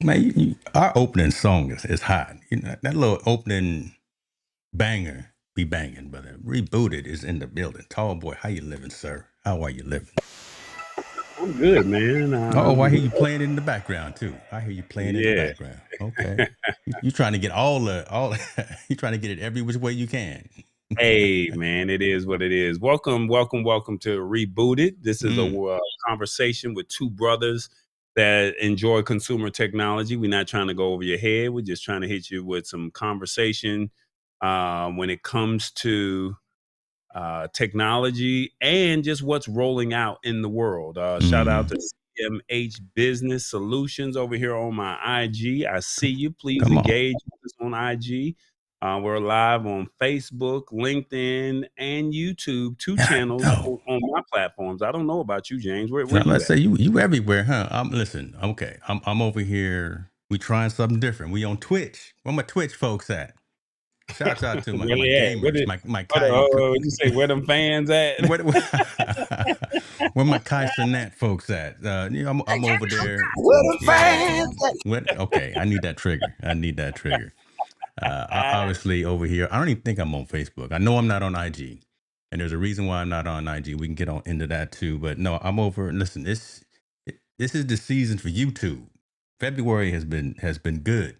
Man, our opening song is hot. You know, that little opening banger be banging, brother. Rebooted is in the building. Tall boy, how you living, sir? How are you living? I'm good, man. Oh, I hear you playing it in the background too. I hear you playing it in the Yeah. background. Okay, you trying to get all. You trying to get it every which way you can. Hey, man, it is what it is. Welcome, welcome, welcome to Rebooted. This is a Mm. conversation with two brothers that enjoy consumer technology. We're not trying to go over your head. We're just trying to hit you with some conversation when it comes to technology and just what's rolling out in the world. Shout out Mm. to CMH Business Solutions over here on my IG. I see you. Please Come on. engage with us on IG. We're live on Facebook, LinkedIn, and YouTube. Two God, channels no. on my platforms. I don't know about you, James. Where Now you let's at? say you everywhere, huh? Listen. Okay, I'm over here. We trying something different. We on Twitch. Where my Twitch folks at? Shouts out to my Where my they at? gamers, my What, Kai. you say where them fans at? Where, where my Kaiser Nat folks at? I'm over there. Where the Yeah. fans at? What? Okay, I need that trigger. I need that trigger. Obviously over here, I don't even think I'm on Facebook. I know I'm not on IG, and there's a reason why I'm not on IG. We can get on into that too. But no, I'm over. Listen, this is the season for YouTube. February has been good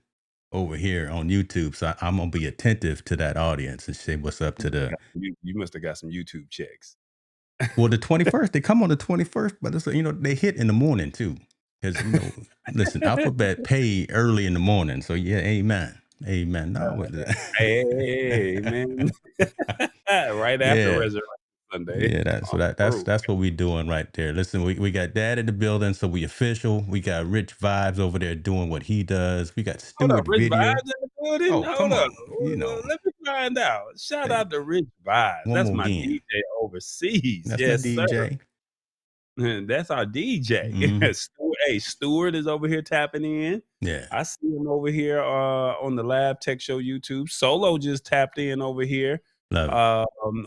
over here on YouTube, so I'm gonna be attentive to that audience and say what's up to the. You must have got some YouTube checks. Well, the 21st, they come on the 21st, but it's, they hit in the morning too. Because, listen, Alphabet pay early in the morning. So, yeah, amen. Amen. No, Hey, man. Right after yeah. Resurrection Sunday. Yeah, that so Oh, bro. that's what we doing right there. Listen, we got Dad in the building, so we official. We got Rich Vibes over there doing what he does. We got Hold up, Stewart Rich Video. Vibes in the building? Oh, Hold come up. on, Let me find out. Shout hey, out to Rich Vibes. one That's more my again. DJ overseas. That's my Yes, sir. DJ. That's our DJ. Hmm. Stewart is over here tapping in. Yeah, I see him over here on the Lab Tech Show YouTube. Solo just tapped in over here love it.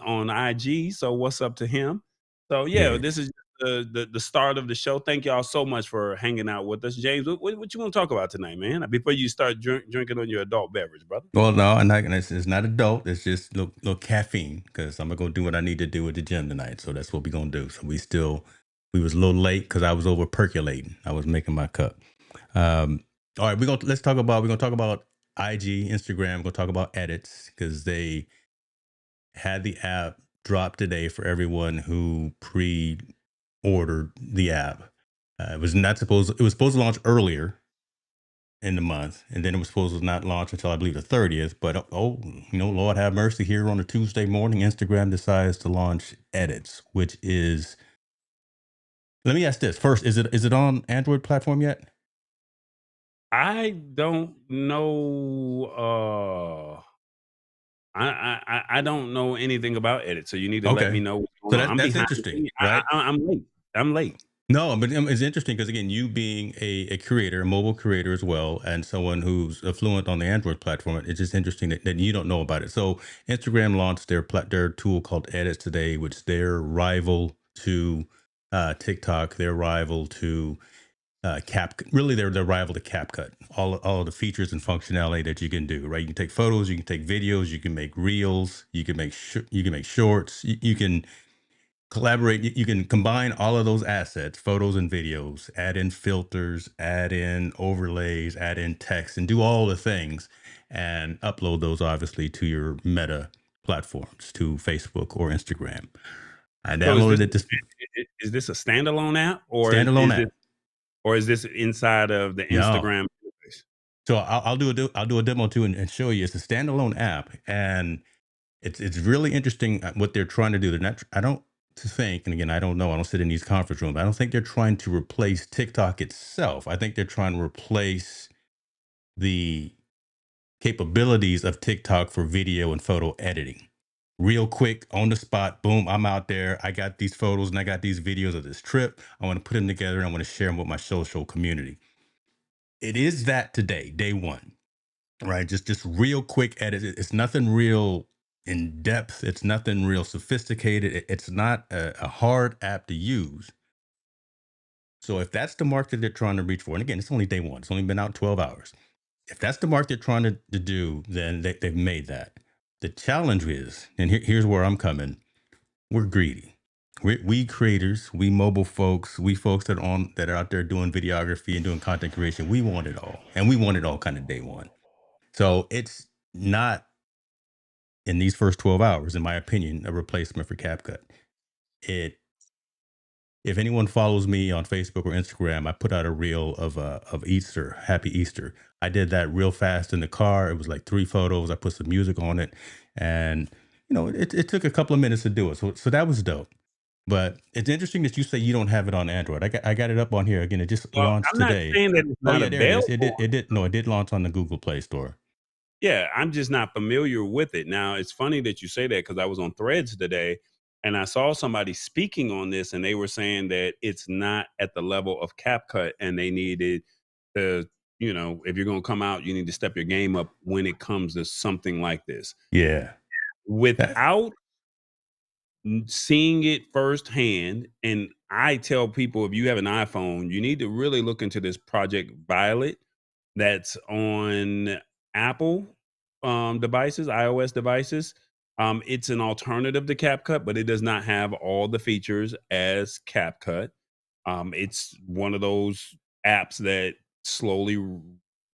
on IG. So what's up to him? So yeah, Yeah. this is the start of the show. Thank y'all so much for hanging out with us, James. What you want to talk about tonight, man? Before you start drinking on your adult beverage, brother. Well, no, it's not adult. It's just little caffeine because I'm gonna go do what I need to do at the gym tonight. So that's what we're gonna do. So we was a little late because I was over percolating. I was making my cup. All right, we're gonna talk about IG, Instagram. We're gonna talk about edits because they had the app drop today for everyone who pre-ordered the app. It was supposed to launch earlier in the month, and then it was supposed to not launch until I believe the 30th. But Lord have mercy, here on a Tuesday morning, Instagram decides to launch edits, which is. Let me ask this first: is it on Android platform yet? I don't know. I don't know anything about edit, so you need to let me Okay, know what's going so on. I'm that's behind the interesting, scenes. right? I'm late. I'm late. No, but it's interesting because again, you being a creator, a mobile creator as well, and someone who's fluent on the Android platform, it's just interesting that you don't know about it. So Instagram launched their tool called Edits today, which is their rival to TikTok, their rival to really their rival to CapCut. All of the features and functionality that you can do, right? You can take photos, you can take videos, you can make reels, you can make shorts, you can collaborate. You can combine all of those assets, photos and videos, add in filters, add in overlays, add in text, and do all the things and upload those obviously to your meta platforms, to Facebook or Instagram. I So downloaded it this is this a standalone app standalone app. or is this inside of the No. Instagram interface? So I'll do a demo too and show you. It's a standalone app, and it's really interesting what they're trying to do. They're not. I don't think, and again, I don't know. I don't sit in these conference rooms. I don't think they're trying to replace TikTok itself. I think they're trying to replace the capabilities of TikTok for video and photo editing. Real quick, on the spot, boom, I'm out there. I got these photos and I got these videos of this trip. I want to put them together and I want to share them with my social community. It is that today, day one, right? Just real quick edit. It's nothing real in depth. It's nothing real sophisticated. It's not a hard app to use. So if that's the market they're trying to reach for, and again, it's only day one, it's only been out 12 hours. If that's the mark they're trying to do, then they've made that. The challenge is, and here's where I'm coming, we're greedy. We creators, we mobile folks, we folks that are out there doing videography and doing content creation, we want it all. And we want it all kind of day one. So it's not in these first 12 hours, in my opinion, a replacement for CapCut. It If anyone follows me on Facebook or Instagram, I put out a reel of Easter, Happy Easter. I did that real fast in the car. It was like 3 photos. I put some music on it, and it took a couple of minutes to do it. So that was dope. But it's interesting that you say you don't have it on Android. I got it up on here again. It just Well, launched I'm not today. saying that it's Oh not yeah, there it is. available. It did. No, it did launch on the Google Play Store. Yeah, I'm just not familiar with it. Now, it's funny that you say that because I was on Threads today and I saw somebody speaking on this, and they were saying that it's not at the level of CapCut and they needed to, if you're going to come out, you need to step your game up when it comes to something like this. Yeah. That- Without seeing it firsthand, and I tell people, if you have an iPhone, you need to really look into this Project Violet that's on Apple devices, iOS devices. It's an alternative to CapCut, but it does not have all the features as CapCut. It's one of those apps that slowly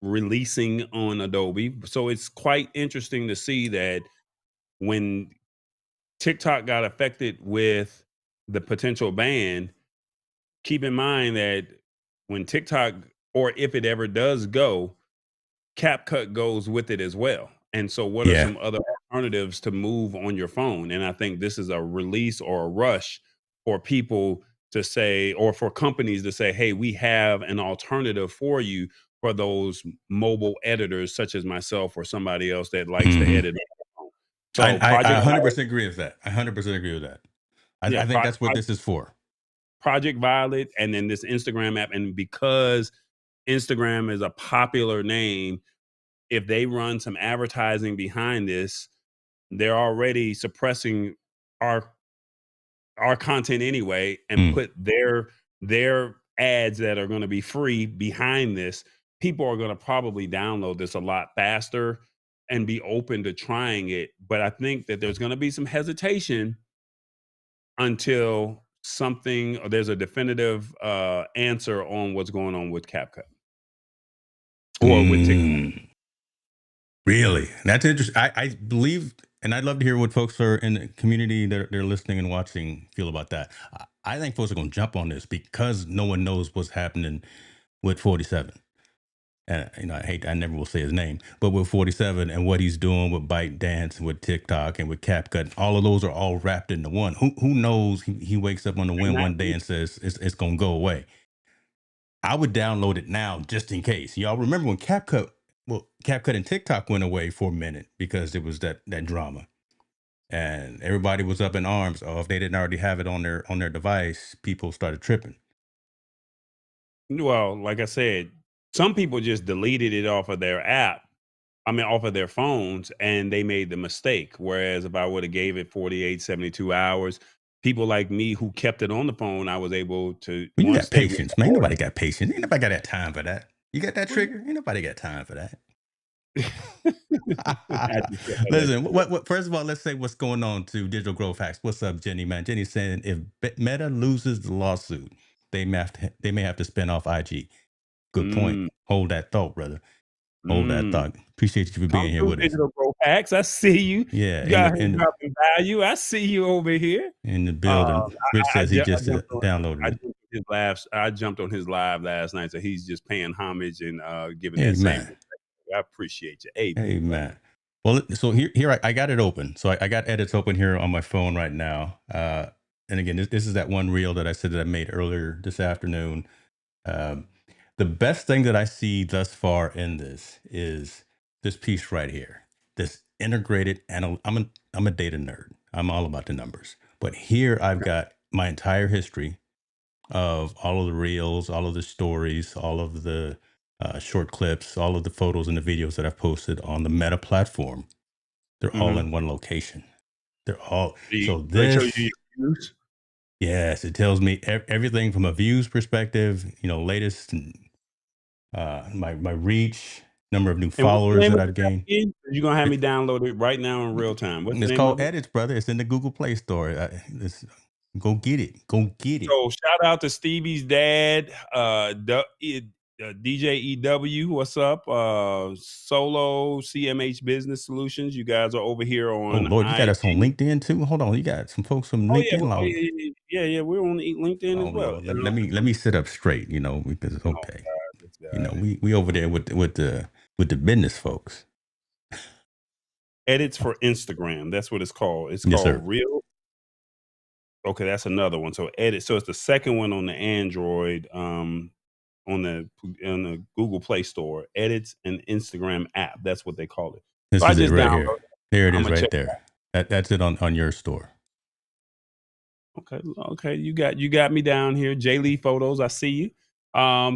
releasing on Adobe. So it's quite interesting to see that when TikTok got affected with the potential ban, keep in mind that when TikTok, or if it ever does go, CapCut goes with it as well. And so what are yeah. some other alternatives to move on your phone? And I think this is a release or a rush for people to say, or for companies to say, hey, we have an alternative for you for those mobile editors such as myself or somebody else that likes to hmm edit on their phone. I, So I I Project 100% agree with that. I 100% agree with that. yeah, I think that's what this is for. Project Violet, and then this Instagram app. And because Instagram is a popular name, if they run some advertising behind this, they're already suppressing our our content anyway and Mm. put their ads that are going to be free behind this. People are going to probably download this a lot faster and be open to trying it. But I think that there's going to be some hesitation until something or there's a definitive answer on what's going on with CapCut or with TikTok. Mm. Really? That's interesting. I believe, and I'd love to hear what folks are in the community that they're listening and watching feel about that. I think folks are going to jump on this because no one knows what's happening with 47. And I never will say his name, but with 47 and what he's doing with Byte Dance and with TikTok and with CapCut, all of those are all wrapped into one. Who knows? He wakes up on the And wind not one day and says it's going to go away. I would download it now just in case. Y'all remember when CapCut and TikTok went away for a minute because it was that drama, and everybody was up in arms. Oh, if they didn't already have it on their device, people started tripping. well, like I said, some people just deleted it off of their app. I mean, off of their phones, and they made the mistake. Whereas if I would have gave it 48, 72 hours, people like me who kept it on the phone, I was able to Well, you once got they patience, man. Ain't restored nobody got patience. Ain't nobody got that time for that. You got that it. trigger? Ain't nobody got time for that. I just feel like Listen, what? First of all, let's say what's going on to Digital Growth Hacks. What's up, Jenny? Man, Jenny's saying if Meta loses the lawsuit, they may have to spin off IG. Good point. mm, Hold that thought, brother. Hold that mm. thought. Appreciate you for Come being here through with us. digital growth hacks. I see you. Yeah, You got here dropping value. I see you over here. in the Um, building. Rich says he just downloaded it. I jumped on his live last night, so he's just paying homage and giving that same Amen. respect. I appreciate you. Amen, brother. Amen. Well, so here I got it open. So I got edits open here on my phone right now. And again, this is that one reel that I said that I made earlier this afternoon. Um, the best thing that I see thus far in this is this piece right here. This integrated I'm a data nerd. I'm all about the numbers. But here I've got my entire history of all of the reels, all of the stories, all of the short clips, all of the photos and the videos that I've posted on the Meta platform. They're all Mhm. in one location. They're all Do so they show you this your views? Yes, it tells me everything from a views perspective, latest, my reach, number of new And what's the followers name that of I've this app gained. again? You're gonna have me It, download it right now in real time. What's the it's name called of it? Edits, brother. It's in the Google Play Store. Go get it. Go get it. So shout out to Stevie's dad, DJ EW. What's up? Solo CMH Business Solutions. You guys are over here Oh on Lord, you got us on IG. LinkedIn too. Hold on, you got some folks from Oh yeah, LinkedIn oh log. yeah, yeah, yeah, yeah. We're on LinkedIn Oh as well. Lord, let me sit up straight. Because Oh okay, God, this guy. we over there with the business folks. Edits for Instagram. That's what it's called. It's Yes, sir. called Real. Okay, that's another one. So edit. So it's the second one on the Android, on the Google Play Store. Edits an Instagram app. That's what they call it. So This I is it just right downloaded here. it. There it I'm is gonna check. right there. That's it on your store. Okay, okay, you got me down here. J Lee Photos, I see you.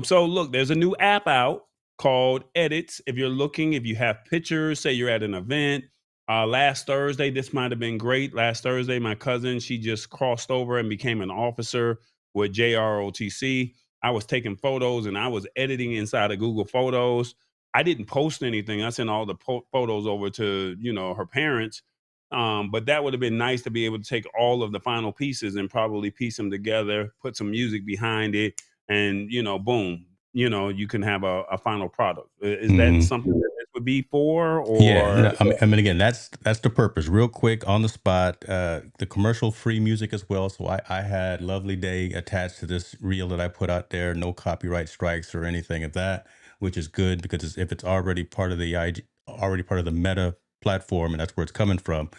So look, there's a new app out called Edits. If you're looking, if you have pictures, say you're at an event. Last Thursday, this might have been great. Last Thursday, my cousin, she just crossed over and became an officer with JROTC. I was taking photos and I was editing inside of Google Photos. I didn't post anything. I sent all the photos over to her parents, but that would have been nice to be able to take all of the final pieces and probably piece them together, put some music behind it, and boom, you can have a final product. Is that Mhm. something that this would be for, Yeah, or no, I mean, again, that's the purpose. Real quick on the spot, the commercial free music as well. So I had Lovely Day attached to this reel that I put out there. No copyright strikes or anything of that, which is good because if it's already part of the IG, already part of the Meta platform, and that's where it's coming from,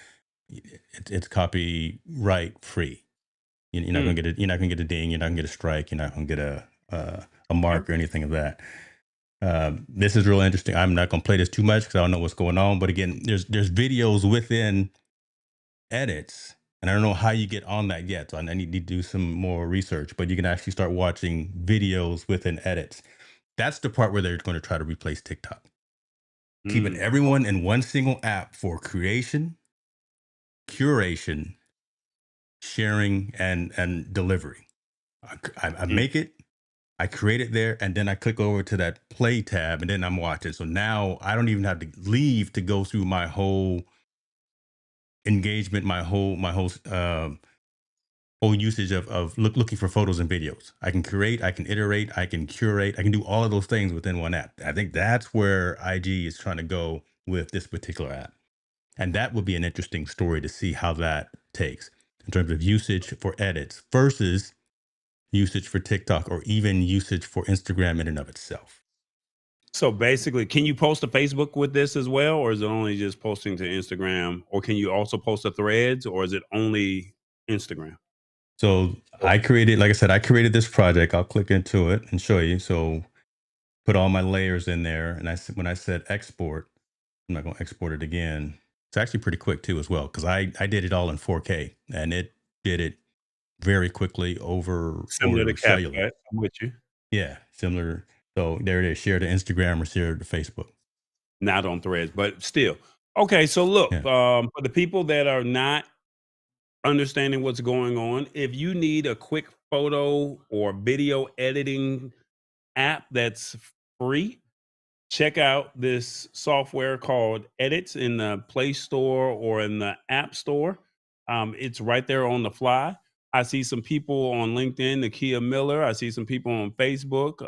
it's copyright free. You're not gonna Mm, get it. You're not gonna get a ding. You're not gonna get a strike. You're not gonna get a okay. mark or anything of that. This is real interesting. I'm not going to play this too much because I don't know what's going on. But again, there's videos within edits, and I don't know how you get on that yet. So I need to do some more research. But you can actually start watching videos within edits. That's the part where they're going to try to replace TikTok, keeping Mm, everyone in one single app for creation, curation, sharing, and delivery. I mm. make it, I create it there, and then I click over to that play tab, and then I'm watching. So now I don't even have to leave to go through my whole engagement, my whole usage of looking for photos and videos. I can create, I can iterate, I can curate, I can do all of those things within one app. I think that's where IG is trying to go with this particular app, and that would be an interesting story to see how that takes in terms of usage for edits versus usage for TikTok or even usage for Instagram in and of itself. So basically, can you post to Facebook with this as well, or is it only just posting to Instagram, or can you also post to Threads, or is it only Instagram? So I created, like I said, I created this project. I'll click into it and show you. So put all my layers in there, and when I said export, I'm not going to export it again. It's actually pretty quick too, as well, because I did it all in 4K, and it did it very quickly Similar to over cellular. CapCut. I'm with you. Yeah, similar. So there it is. Share to Instagram or share to Facebook. Not on Threads, but still. Okay, so look, Yeah. for the people that are not understanding what's going on, if you need a quick photo or video editing app that's free, check out this software called Edits in the Play Store or in the App Store. It's right there on the fly. I see some people on LinkedIn, Nakia Miller. I see some people on Facebook.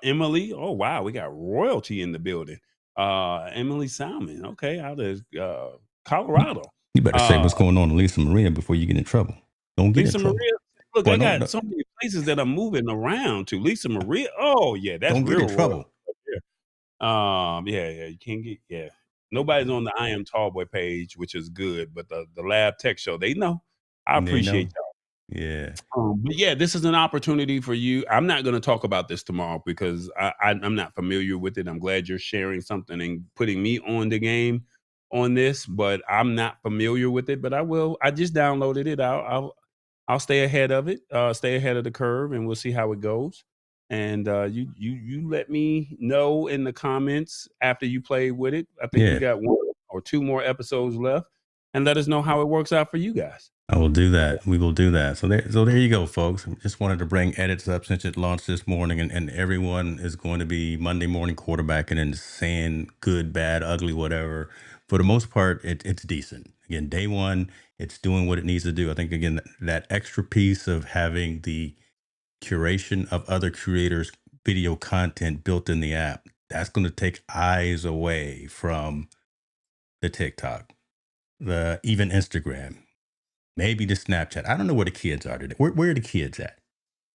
Emily. Oh wow, we got royalty in the building. Emily Salmon. Okay, out of Colorado. You better say Uh, what's going on to Lisa Maria before you get in trouble. Don't get in Lisa Maria. trouble. Look, Boy, I don't got don't, so many places that I'm moving around to. Lisa Maria. Oh yeah, that's don't get real in royal. trouble. Yeah, yeah, you can't get yeah. Nobody's on the I Am Tallboy page, which is good, but the Lab Tech Show, they know. I They appreciate know. Yeah. but yeah, this is an opportunity for you. I'm not going to talk about this tomorrow because I'm not familiar with it. I'm glad you're sharing something and putting me on the game on this, but I'm not familiar with it. But I will. I just downloaded it. I'll stay ahead of it. Stay ahead of the curve, and we'll see how it goes. And you let me know in the comments after you play with it. I think we Yeah. got one or two more episodes left, and let us know how it works out for you guys. I will do that. We will do that. So there you go, folks. Just wanted to bring edits up since it launched this morning, and everyone is going to be Monday morning quarterbacking and saying good, bad, ugly, whatever. For the most part, it's decent. Again, day one, it's doing what it needs to do. I think again that extra piece of having the curation of other creators' video content built in the app, that's going to take eyes away from the TikTok, the even Instagram, maybe the Snapchat. I don't know where the kids are today. Where are the kids at?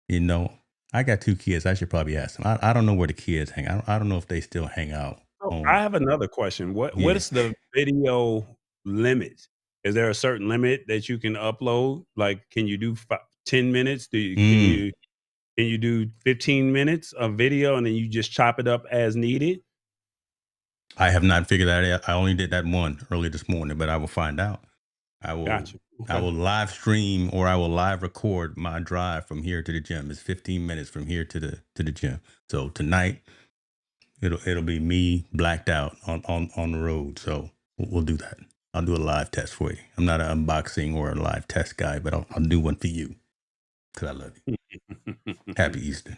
You know, I got two kids. I should probably ask them. I don't know where the kids hang. I don't know if they still hang out Oh, I on. have another question. What Yeah. is the video limit? Is there a certain limit that you can upload? Like, can you do 10 minutes? Mm, Can you do 15 minutes of video and then you just chop it up as needed? I have not figured that out. I only did that one early this morning, but I will find out. I will Gotcha. I Okay. will live stream or I will live record my drive from here to the gym. It's 15 minutes from here to the gym. So tonight it'll be me blacked out on the road. So we'll do that. I'll do a live test for you. I'm not an unboxing or a live test guy, but I'll do one for you because I love you. Happy Easter.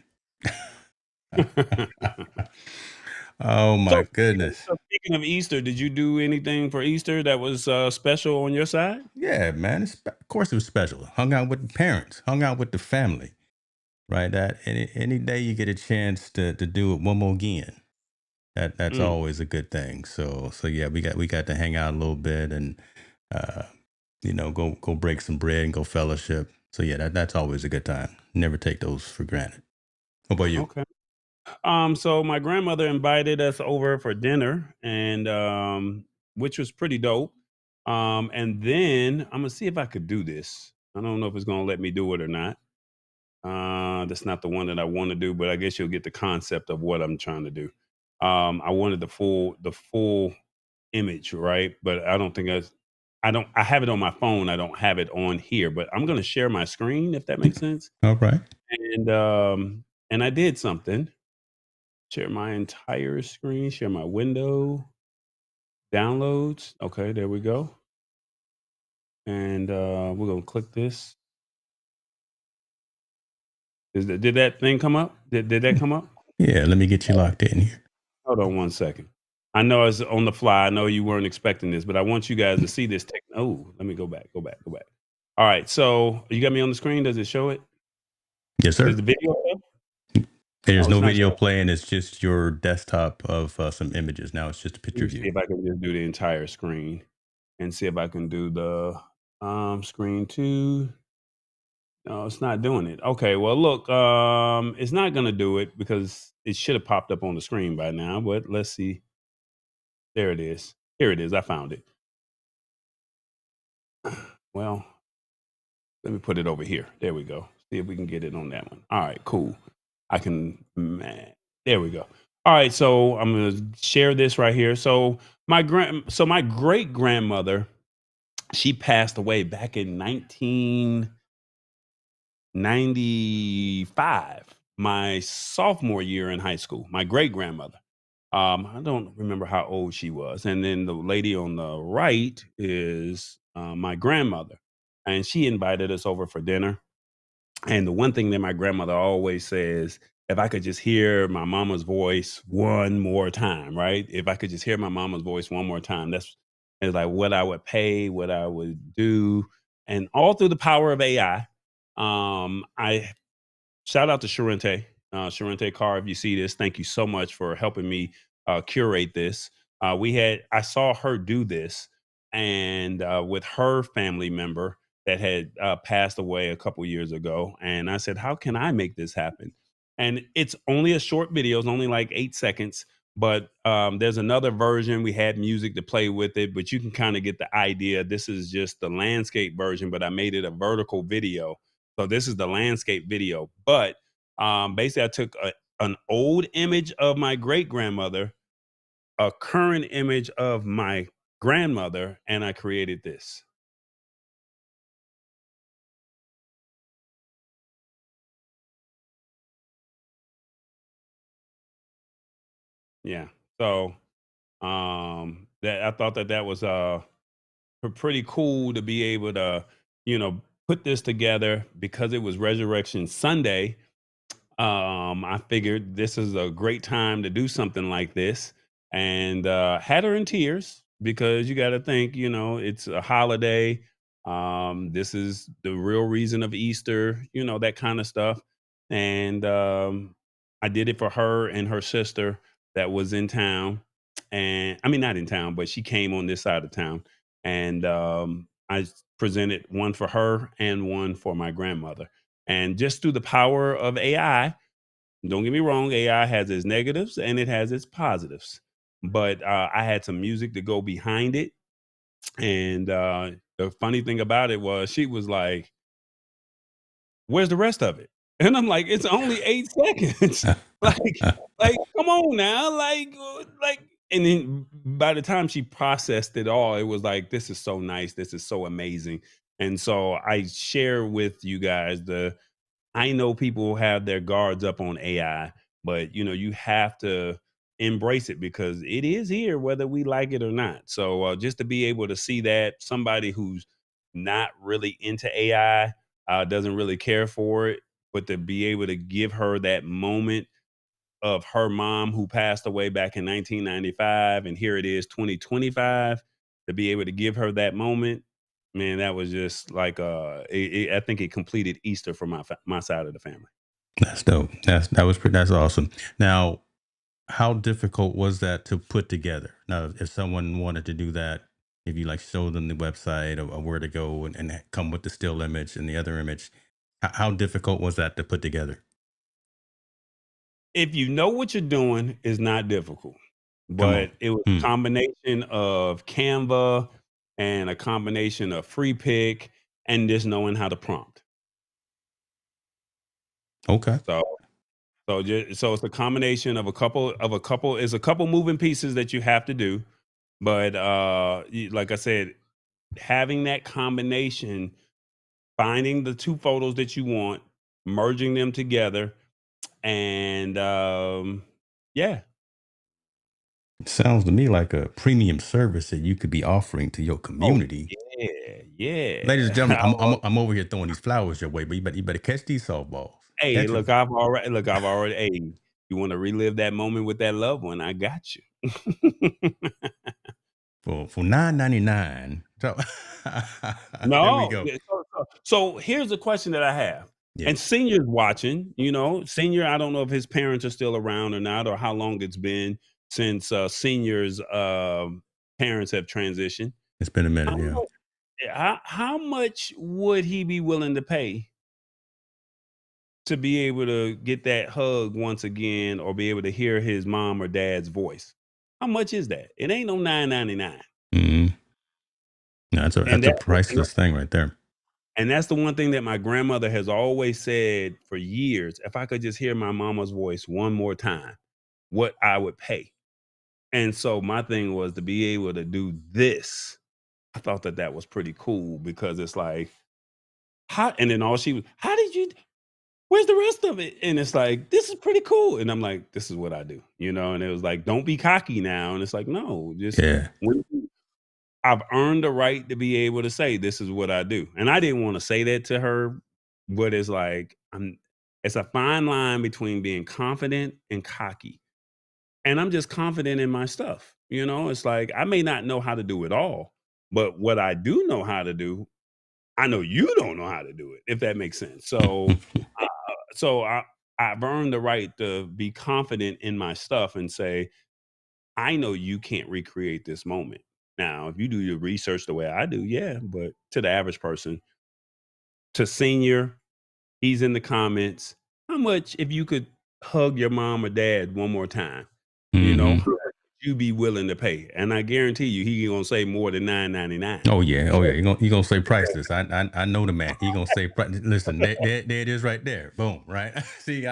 Oh So my goodness. speaking of Easter, did you do anything for Easter that was special on your side? Yeah, man. Of course it was special. Hung out with the parents, hung out with the family, right? That any day you get a chance to do it one more again. That's Mm, always a good thing. So yeah, we got to hang out a little bit and uh, go break some bread and go fellowship. So yeah, that's always a good time. Never take those for granted. What about you? okay. So my grandmother invited us over for dinner, and which was pretty dope. And then I'm gonna see if I could do this. I don't know if it's gonna let me do it or not. That's not the one that I want to do, but I guess you'll get the concept of what I'm trying to do. I wanted the full image, right? But I don't think I have it on my phone. I don't have it on here, but I'm gonna share my screen if that makes sense. All right. And and I did something. Share my entire screen, share my window, downloads. Okay, there we go. And we're gonna click this. Did that thing come up? Did that come up? Yeah, let me get you locked in here. Hold on one second. I know it's on the fly. I know you weren't expecting this, but I want you guys to see this. Oh, let me go back, go back, go back. All right, so you got me on the screen. Does it show it? Yes, Is sir. the video show? There's Oh, it's no not video showing. playing. It's just your desktop of some images. Now it's just a Let picture me of see you. if I can just do the entire screen and see if I can do the screen two. No, it's not doing it. Okay, well, look, it's not gonna do it because it should have popped up on the screen by now. But let's see. There it is. Here it is. I found it. Well, let me put it over here. There we go. See if we can get it on that one. All right, cool. I can. Man, there we go. All right, so I'm gonna share this right here. So my great grandmother, she passed away back in 1995, my sophomore year in high school. My great grandmother. I don't remember how old she was. And then the lady on the right is my grandmother, and she invited us over for dinner. And the one thing that my grandmother always says, if I could just hear my mama's voice one more time, right? If I could just hear my mama's voice one more time, that's is like what I would pay, what I would do, and all through the power of AI. I shout out to Sharente, Sharente Carr. If you see this, thank you so much for helping me curate this. I saw her do this, and with her family member that had passed away a couple years ago, and I said, how can I make this happen? And it's only a short video; it's only like 8 seconds. But there's another version. We had music to play with it, but you can kind of get the idea. This is just the landscape version, but I made it a vertical video, so this is the landscape video. But basically, I took an old image of my great grandmother, a current image of my grandmother, and I created this. Yeah. So that I thought that was pretty cool to be able to, put this together because it was Resurrection Sunday. I figured this is a great time to do something like this, and had her in tears because you got to think, it's a holiday. This is the real reason of Easter, that kind of stuff. And I did it for her and her sister that was in town, and I mean not in town, but she came on this side of town, and I presented one for her and one for my grandmother. And just through the power of AI, don't get me wrong, AI has its negatives and it has its positives. But I had some music to go behind it. And the funny thing about it was she was like, "Where's the rest of it?" And I'm like, "It's only 8 seconds." like, come on now. And then by the time she processed it all, it was like, this is so nice. This is so amazing. And so I share with you guys I know people have their guards up on AI, but you have to embrace it because it is here, whether we like it or not. So just to be able to see that somebody who's not really into AI, doesn't really care for it, but to be able to give her that moment of her mom who passed away back in 1995, and here it is 2025, to be able to give her that moment, man, that was just like I think it completed Easter for my side of the family. That's dope. That's awesome. Now, how difficult was that to put together? Now, if someone wanted to do that, if you like show them the website or where to go and come with the still image and the other image, how difficult was that to put together? If you know what you're doing, it's not difficult, Come on. but it was a Hmm. combination of Canva and a combination of free pick and just knowing how to prompt. Okay. So so it's a combination of a couple moving pieces that you have to do. But like I said, having that combination, finding the two photos that you want, merging them together, and yeah. Sounds to me like a premium service that you could be offering to your Oh community. yeah, Ladies and yeah. gentlemen, I'm over here throwing these flowers your way, but you better catch these softballs. Hey, Catch look, them I've already. Hey, you want to relive that moment with that loved one? I got you. for 9.99. So there we No, go. yeah, so here's the question that I have, Yeah, and seniors watching, senior, I don't know if his parents are still around or not, or how long it's been since seniors' parents have transitioned. it's been a How minute. Yeah. much, how much would he be willing to pay to be able to get that hug once again, or be able to hear his mom or dad's voice? How much is that? It ain't no 9.99, Mhm. No, and that's a that. priceless thing right there. And that's the one thing that my grandmother has always said for years. If I could just hear my mama's voice one more time, what I would pay. And so my thing was to be able to do this. I thought that that was pretty cool because it's like, how, and then all she was, how did you, where's the rest of it? And it's like, this is pretty cool. And I'm like, this is what I do, And it was like, don't be cocky now. And it's like, no, just Yeah. when I've earned the right to be able to say this is what I do. And I didn't want to say that to her, but it's like it's a fine line between being confident and cocky. And I'm just confident in my stuff. It's like I may not know how to do it all, but what I do know how to do, I know you don't know how to do it, if that makes sense. Uh, I've earned the right to be confident in my stuff and say, I know you can't recreate this moment. Now, if you do your research the way I do, yeah, but to the average person, to senior, he's in the comments. How much if you could hug your mom or dad one more time? How Hmm. much would you be willing to pay? And I guarantee you, he gonna say more than 9.99. Oh yeah. Oh yeah. You gonna say priceless. I know the man. He gonna say listen, there it is right there. Boom. Right. See,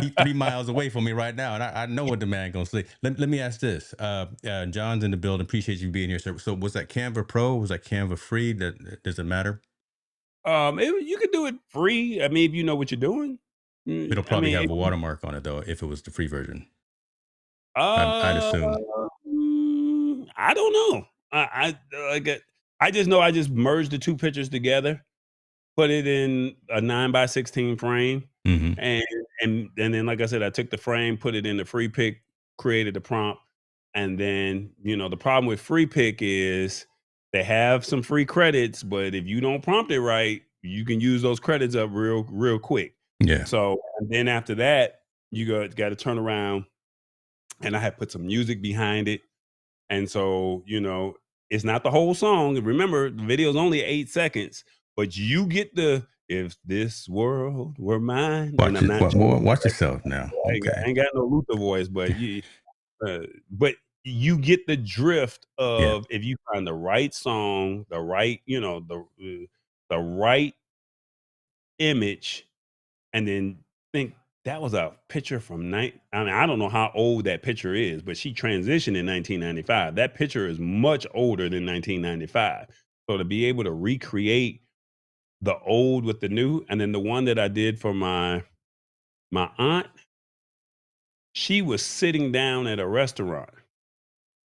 he 3 miles away from me right now, and I know what the man gonna say. Let me ask this. John's in the building. Appreciate you being here. So was that Canva Pro? Was that Canva free? Does it matter? You could do it free. I mean, if you know what you're doing. It'll I probably mean, have a watermark on it though, if it was the free version. I'd uh, assume. I don't know. I like it. I just know I just merged the 2 pictures together, put it in a 9 by 16 frame, Hmm. and and then, like I said, I took the frame, put it in the free pick, created the prompt, and then, the problem with free pick is they have some free credits, but if you don't prompt it right, you can use those credits up real quick. Yeah. So, and then after that, you gotta turn around, and I had put some music behind it, and so, it's not the whole song. Remember, the video is only 8 seconds, but you get the "If this world were mine," and Watch I'm it. not trying to Watch like, yourself now. I Okay. ain't got no Luther voice, but you get the drift Yeah. of if you find the right song, the right, the right image, and then think that was a picture from I mean, I don't know how old that picture is, but she transitioned in 1995. That picture is much older than 1995. So to be able to recreate the old with the new, and then the one that I did for my aunt, she was sitting down at a restaurant,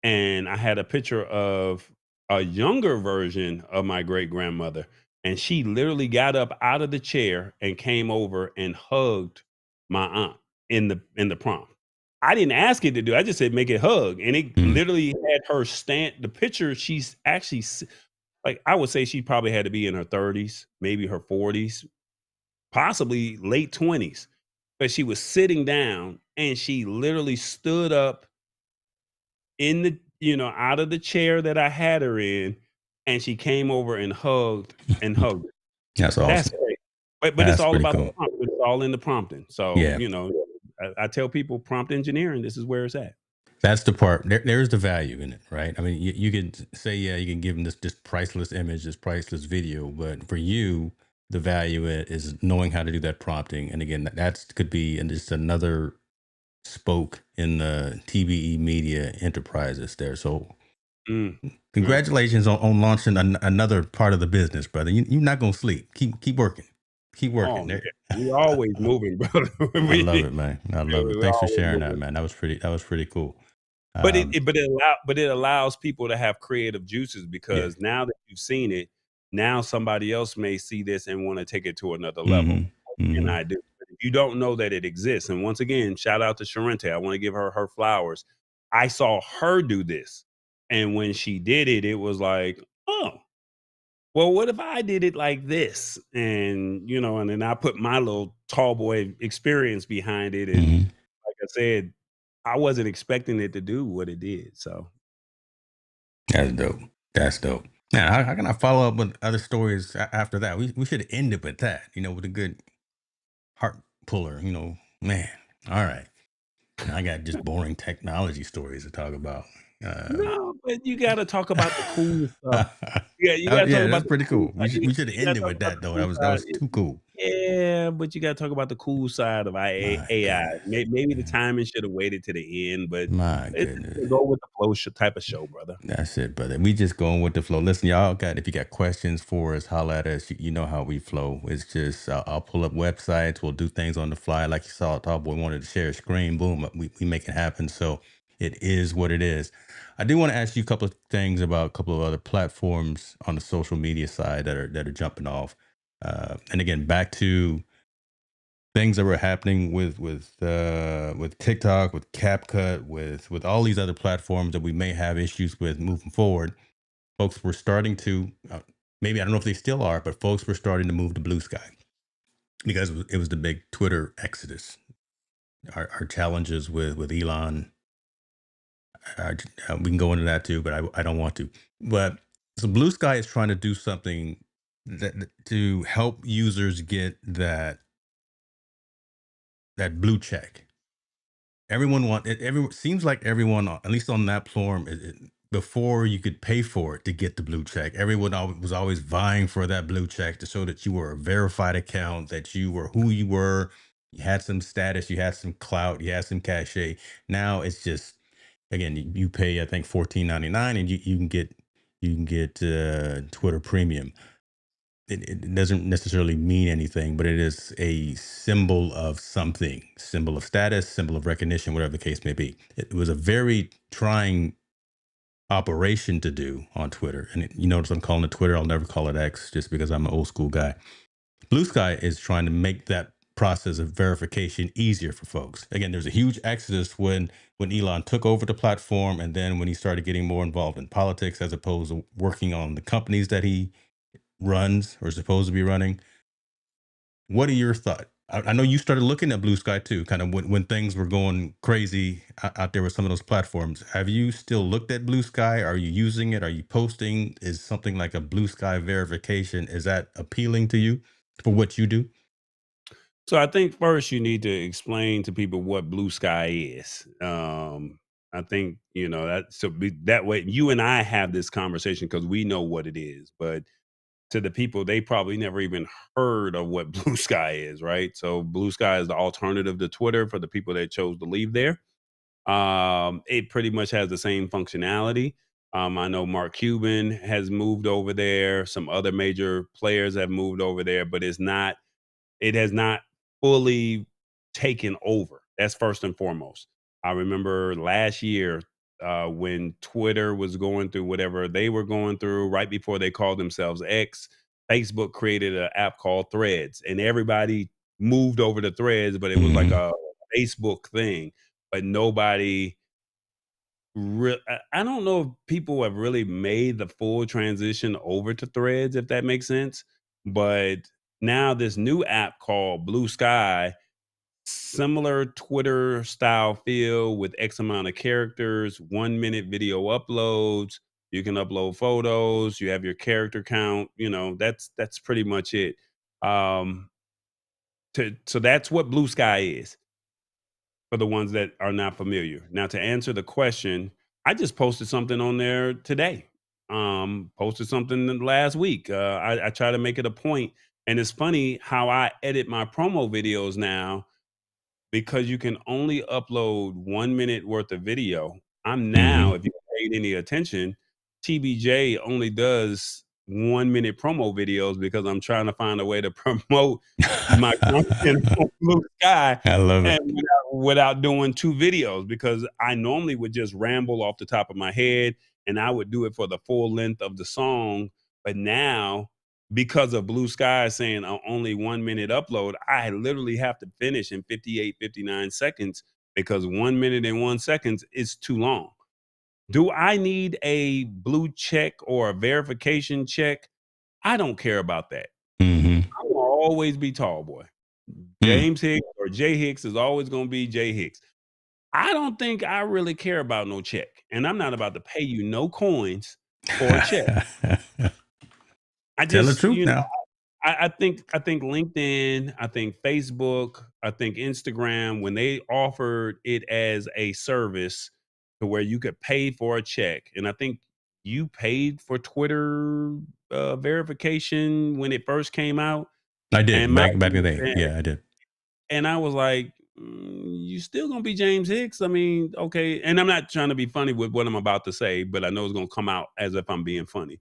and I had a picture of a younger version of my great grandmother, and she literally got up out of the chair and came over and hugged my aunt in the prompt. I didn't ask it to do. I just said make it hug, and it Mm. literally had her stand. The picture, she's actually like I would say she probably had to be in her 30s, maybe her 40s, possibly late 20s, but she was sitting down and she literally stood up in the out of the chair that I had her in, and she came over and hugged her. That's That's awesome. great. But it's That's all pretty about the cool. prompt. It's all in the prompting. So, Yeah. I tell people prompt engineering, this is where it's at. That's the part. There's the value in it, right? I mean, you can say, yeah, you can give them this priceless image, this priceless video, but for you, the value is knowing how to do that prompting. And again, that's could be and just another spoke in the TBE media enterprises there. So Mm. Yeah. congratulations on launching another part of the business, brother. You're not gonna sleep. Keep working. Keep Oh, working. yeah. There. We always moving, brother. I love it, man. I love it. We're Thanks for always sharing that, moving. man. That was pretty cool. But it, Um, it but it allow but it allows people to have creative juices yeah. because now that you've seen it, now somebody else may see this and want to take it to another level. Mm-hmm. Mm-hmm. And I do. But if you don't know that it exists, and once again, shout out to Sharente. I want to give her flowers. I saw her do this, and when she did it, it was like, oh, well, what if I did it like this? And and then I put my little tall boy experience behind it, and Mm-hmm. like I said, I wasn't expecting it to do what it did. So. That's dope. That's dope. Now, how can I follow up with other stories after that? We should have ended with that, with a good heart puller, man. All right. Now I got just boring technology stories to talk about. Uh, No, but you gotta talk about the cool stuff. Yeah, you gotta talk yeah, that's about the pretty cool cool. side. We should have You gotta ended talk with about that the though. cool That side. was too cool. Yeah, but you gotta talk about the cool side of My AI. goodness. Maybe the Yeah. timing should have waited to the end, but My it's goodness. a go with the flow type of show, brother. That's it, brother. We just going with the flow. Listen, y'all got if you got questions for us, holla at us. You know how we flow. It's just I'll pull up websites. We'll do things on the fly, like you saw. Tall boy wanted to share a screen. Boom, we make it happen. So it is what it is. I do want to ask you a couple of things about a couple of other platforms on the social media side that are jumping off. And again, back to things that were happening with TikTok, with CapCut, with all these other platforms that we may have issues with moving forward. Folks were starting to maybe I don't know if they still are, but folks were starting to move to Blue Sky because it was the big Twitter exodus. Our challenges with Elon, uh, we can go into that too, but I don't want to. But so Blue Sky is trying to do something to help users get that blue check. Everyone want it. Every seems like everyone, at least on that platform, before you could pay for it to get the blue check, everyone was always vying for that blue check to show that you were a verified account, that you were who you were, you had some status, you had some clout, you had some cachet. Now it's just again, you pay I think 14.99, and you can get Twitter Premium. It doesn't necessarily mean anything, but it is a symbol of something, symbol of status, symbol of recognition, whatever the case may be. It was a very trying operation to do on Twitter. And you notice I'm calling it Twitter. I'll never call it X just because I'm an old school guy. Blue Sky is trying to make that process of verification easier for folks. Again, there's a huge exodus when Elon took over the platform, and then when he started getting more involved in politics as opposed to working on the companies that he runs or is supposed to be running. What are your thoughts? I know you started looking at Blue Sky too, kind of when things were going crazy out there with some of those platforms. Have you still looked at Blue Sky? Are you using it? Are you posting? Is something like a Blue Sky verification, is that appealing to you for what you do? So I think first you need to explain to people what blue sky is. I think that that way you and I have this conversation because we know what it is, but to the people they probably never even heard of what blue sky is, right? So blue sky is the alternative to Twitter for the people that chose to leave there. It pretty much has the same functionality. I know Mark Cuban has moved over there. Some other major players have moved over there, but it has not fully taken over. That's first and foremost. I remember last year when Twitter was going through whatever they were going through, right before they called themselves X, Facebook created an app called Threads, and everybody moved over to Threads, but it was like Hmm. a Facebook thing. But nobody I don't know if people have really made the full transition over to Threads, if that makes sense. But now this new app called Blue Sky, similar Twitter style feel with X amount of characters, 1 minute video uploads. You can upload photos. You have your character count. That's pretty much it. Um, so that's what Blue Sky is for the ones that are not familiar. Now, to answer the question, I just posted something on there today. Posted something last week. I try to make it a point, and it's funny how I edit my promo videos now because you can only upload 1 minute worth of video. I'm now, Hmm. if you paid any attention, TBJ only does 1 minute promo videos because I'm trying to find a way to promote my content on Blue Sky I love and it. without doing two videos because I normally would just ramble off the top of my head and I would do it for the full length of the song. But now because of Blue Sky saying only 1 minute upload, I literally have to finish in 58, 59 seconds because 1 minute and 1 seconds is too long. Do I need a blue check or a verification check? I don't care about that. Hmm. I will always be tall boy. Mm. James Hicks or Jay Hicks is always going to be Jay Hicks. I don't think I really care about no check. And I'm not about to pay you no coins for a check. I Tell the just, truth now. I think LinkedIn, I think Facebook, I think Instagram, when they offered it as a service to where you could pay for a check, and I think you paid for Twitter verification when it first came out, I did and my back in the day. Yeah, I did. and I was like, you still gonna be James Hicks? I mean, okay. And I'm not trying to be funny with what I'm about to say, but I know it's gonna come out as if I'm being funny.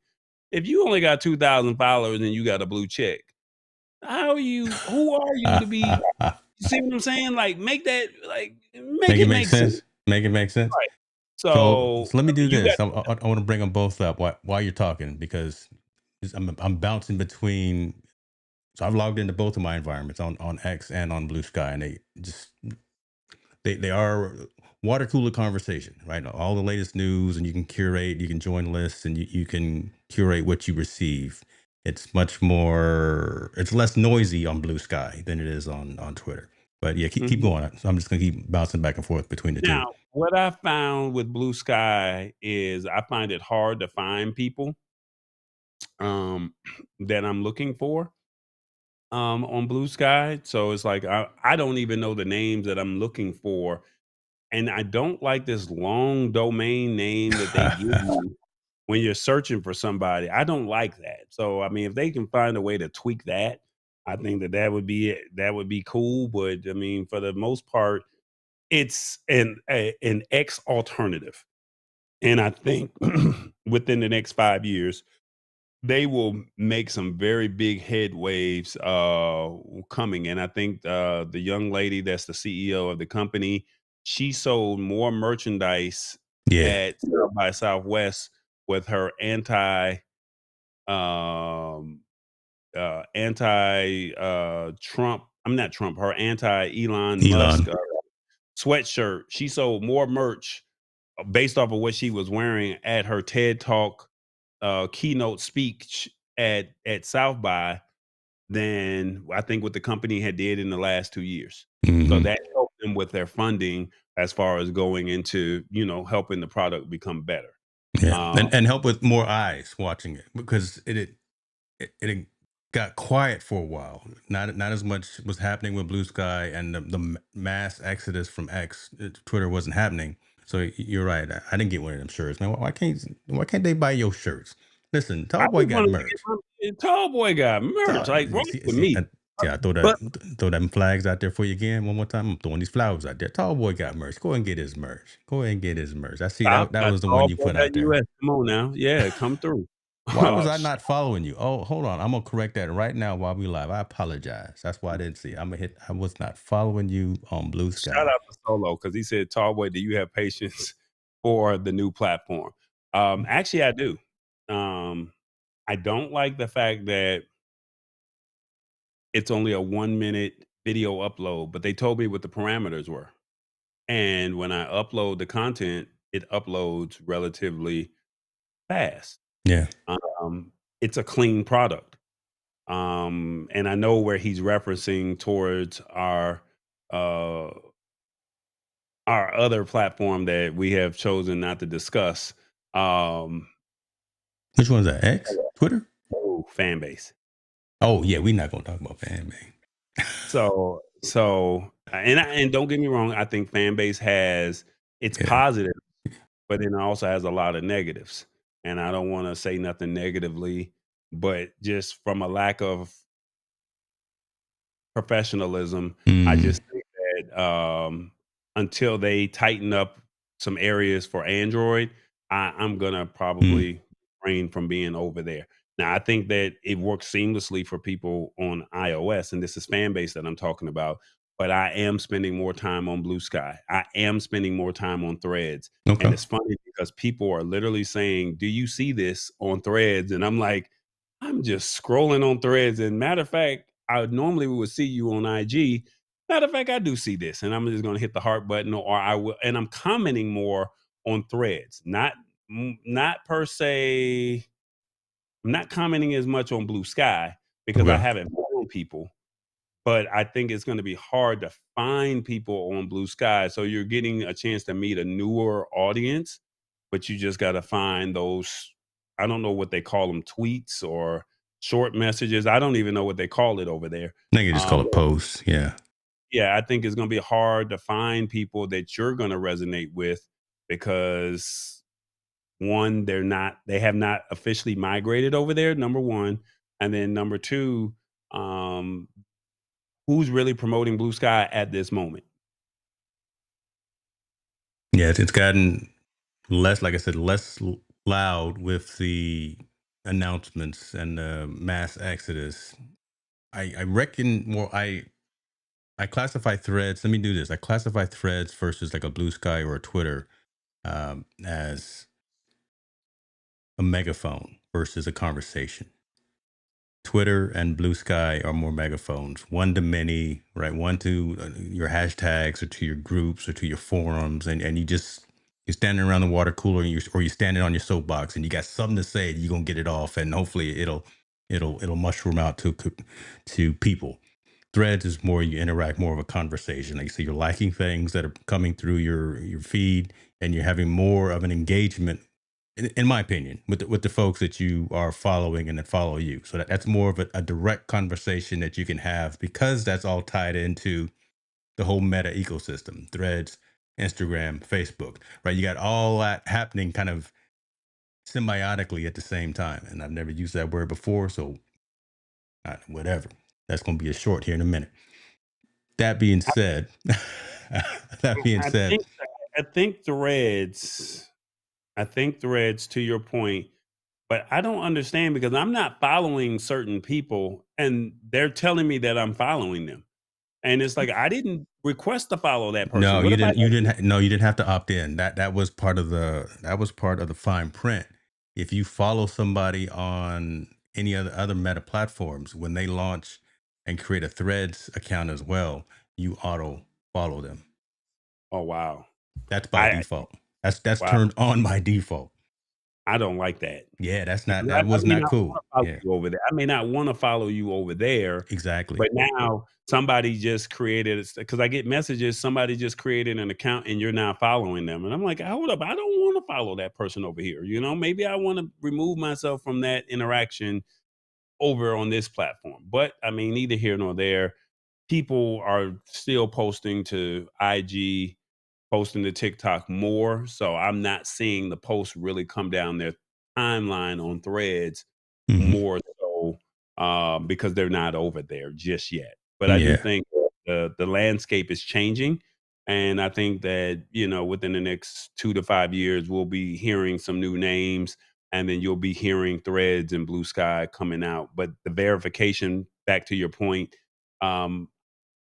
If you only got 2,000 followers and you got a blue check, how are you? Who are you to be? You see what I'm saying? Like, make Make it it make make sense, sense. Make it make sense. right? So So let me do you got this. I want to bring them both up while you're talking because I'm bouncing between. So I've logged into both of my environments on X and on Blue Sky, and they are water cooler conversation, right? All the latest news, and you can curate, you can join lists, and you can curate what you receive. It's much more, it's less noisy on Blue Sky than it is on Twitter. But yeah, keep mhm. going. So I'm just gonna keep bouncing back and forth between the two. Now, what I found with Blue Sky is I find it hard to find people um, that I'm looking for on Blue Sky. So it's like I don't even know the names that I'm looking for, and I don't like this long domain name that they give you when you're searching for somebody. I don't like that. So I mean, if they can find a way to tweak that, I think that would be it. That would be cool. But I mean, for the most part, it's an X alternative, and I think within the next 5 years, they will make some very big head waves coming. And I think the young lady that's the CEO of the company, she sold more merchandise Yeah. at South by Southwest with her um anti Trump. I'm not Trump. Her anti Elon Elon. Musk sweatshirt. She sold more merch based off of what she was wearing at her TED Talk keynote speech at South by than I think what the company had did in the last 2 years. So Hmm. that helped them with their funding as far as going into helping the product become better. Yeah, Um, and help with more eyes watching it because it got quiet for a while. Not as much was happening with Blue Sky and the mass exodus from X. Twitter wasn't happening. So you're right. I didn't get one of them shirts, man. Why can't they buy your shirts? Listen, I Tall Boy just got wanted to get merch. my tall boy got merch. Like wrong with me. Yeah, But throw them flags out there for you again one more time. I'm throwing these flowers out there. Tall Boy got merch. Go and get his merch. Go ahead and get his merch. I see stop that at was the one you put out there. tallboy.us. Come on now. Yeah, come through. Why was I not following you? Oh, hold on. I'm gonna correct that right now while we live. I apologize. That's why I didn't see. I'm gonna hit. I was not following you on Blue Shout Sky. out to Solo because he said, "Tallboy, do you have patience for the new platform?" Actually, I do. Um, I don't like the fact that it's only a 1 minute video upload, but they told me what the parameters were. And when I upload the content, it uploads relatively fast. Yeah. Um, it's a clean product. And I know where he's referencing towards uh, our other platform that we have chosen not to discuss. Um, Which one's that? X? Twitter? Fan base. Oh yeah, we're not gonna talk about fan base. And don't get me wrong, I think fan base has its Yeah. positive, but then it also has a lot of negatives. And I don't want to say nothing negatively, but just from a lack of professionalism. I Mm, just think that until they tighten up some areas for Android, I'm gonna mm. probably refrain from being over there. Now, I think that it works seamlessly for people on iOS, and this is fan base that I'm talking about. But I am spending more time on Blue Sky. I am spending more time on Threads, and Okay. it's funny because people are literally saying, "Do you see this on Threads?" And I'm like, I'm just scrolling on Threads, and matter of fact, I normally would see you on IG. Matter of fact, I do see this, and I'm just going to hit the heart button, or I will, and I'm commenting more on Threads, not per se. I'm not commenting as much on Blue Sky because I Okay. haven't found people, but I think it's going to be hard to find people on Blue Sky. So you're getting a chance to meet a newer audience, but you just got to find those. I don't know what they call them, tweets or short messages. I don't even know what they call it over there. I think you just call Um, it posts. Yeah. yeah, I think it's going to be hard to find people that you're going to resonate with because one, they have not officially migrated over there. Number one, and then number two, um, who's really promoting Blue Sky at this moment? Yeah. It's gotten less, like I said, loud with the announcements and the mass exodus. I reckon more. I classify threads. Let me do this. I classify threads versus like a Blue Sky or a Twitter as a megaphone versus a conversation. Twitter and Blue Sky are more megaphones, one to many, right? One to your hashtags or to your groups or to your forums, and you're standing around the water cooler and or you're standing on your soapbox and you got something to say. You're gonna get it off, and hopefully it'll mushroom out to people. Threads is more you interact more of a conversation. Like so you're liking things that are coming through your feed and you're having more of an engagement in my opinion with the folks that you are following and that follow you. So that's more of a direct conversation that you can have because that's all tied into the whole meta ecosystem, Threads, Instagram, Facebook, right? You got all that happening kind of symbiotically at the same time. And I've never used that word before, so whatever. That's going to be a short here in a minute. That being said, that being I said, think I think Threads. I think Threads. To your point, but I don't understand because I'm not following certain people, and they're telling me that I'm following them. And it's like, I didn't request to follow that person. No, What you if I didn't. You didn't. No, you didn't have to opt in. That was part of the fine print. If you follow somebody on any other meta platforms, when they launch and create a Threads account as well, you auto follow them. oh, wow. That's by I default. That's wow, turned on by default. I don't like that. Yeah, that's not. Because That I was may not not cool. wanna follow Yeah, you over there. I may not wanna follow you over there, exactly. but now somebody just created, because I get messages, somebody just created an account and you're now following them, and I'm like, "Hold up, I don't wanna follow that person over here," you know? Maybe I wanna remove myself from that interaction over on this platform. But, I mean, neither here nor there. People are still posting to IG, posting to TikTok more, so I'm not seeing the posts really come down their timeline on Threads Hmm. more so, because they're not over there just yet. But I do Yeah, think the landscape is changing, and I think that, within the next 2 to 5 years, we'll be hearing some new names, and then you'll be hearing Threads and Blue Sky coming out. But the verification, back to your point, um,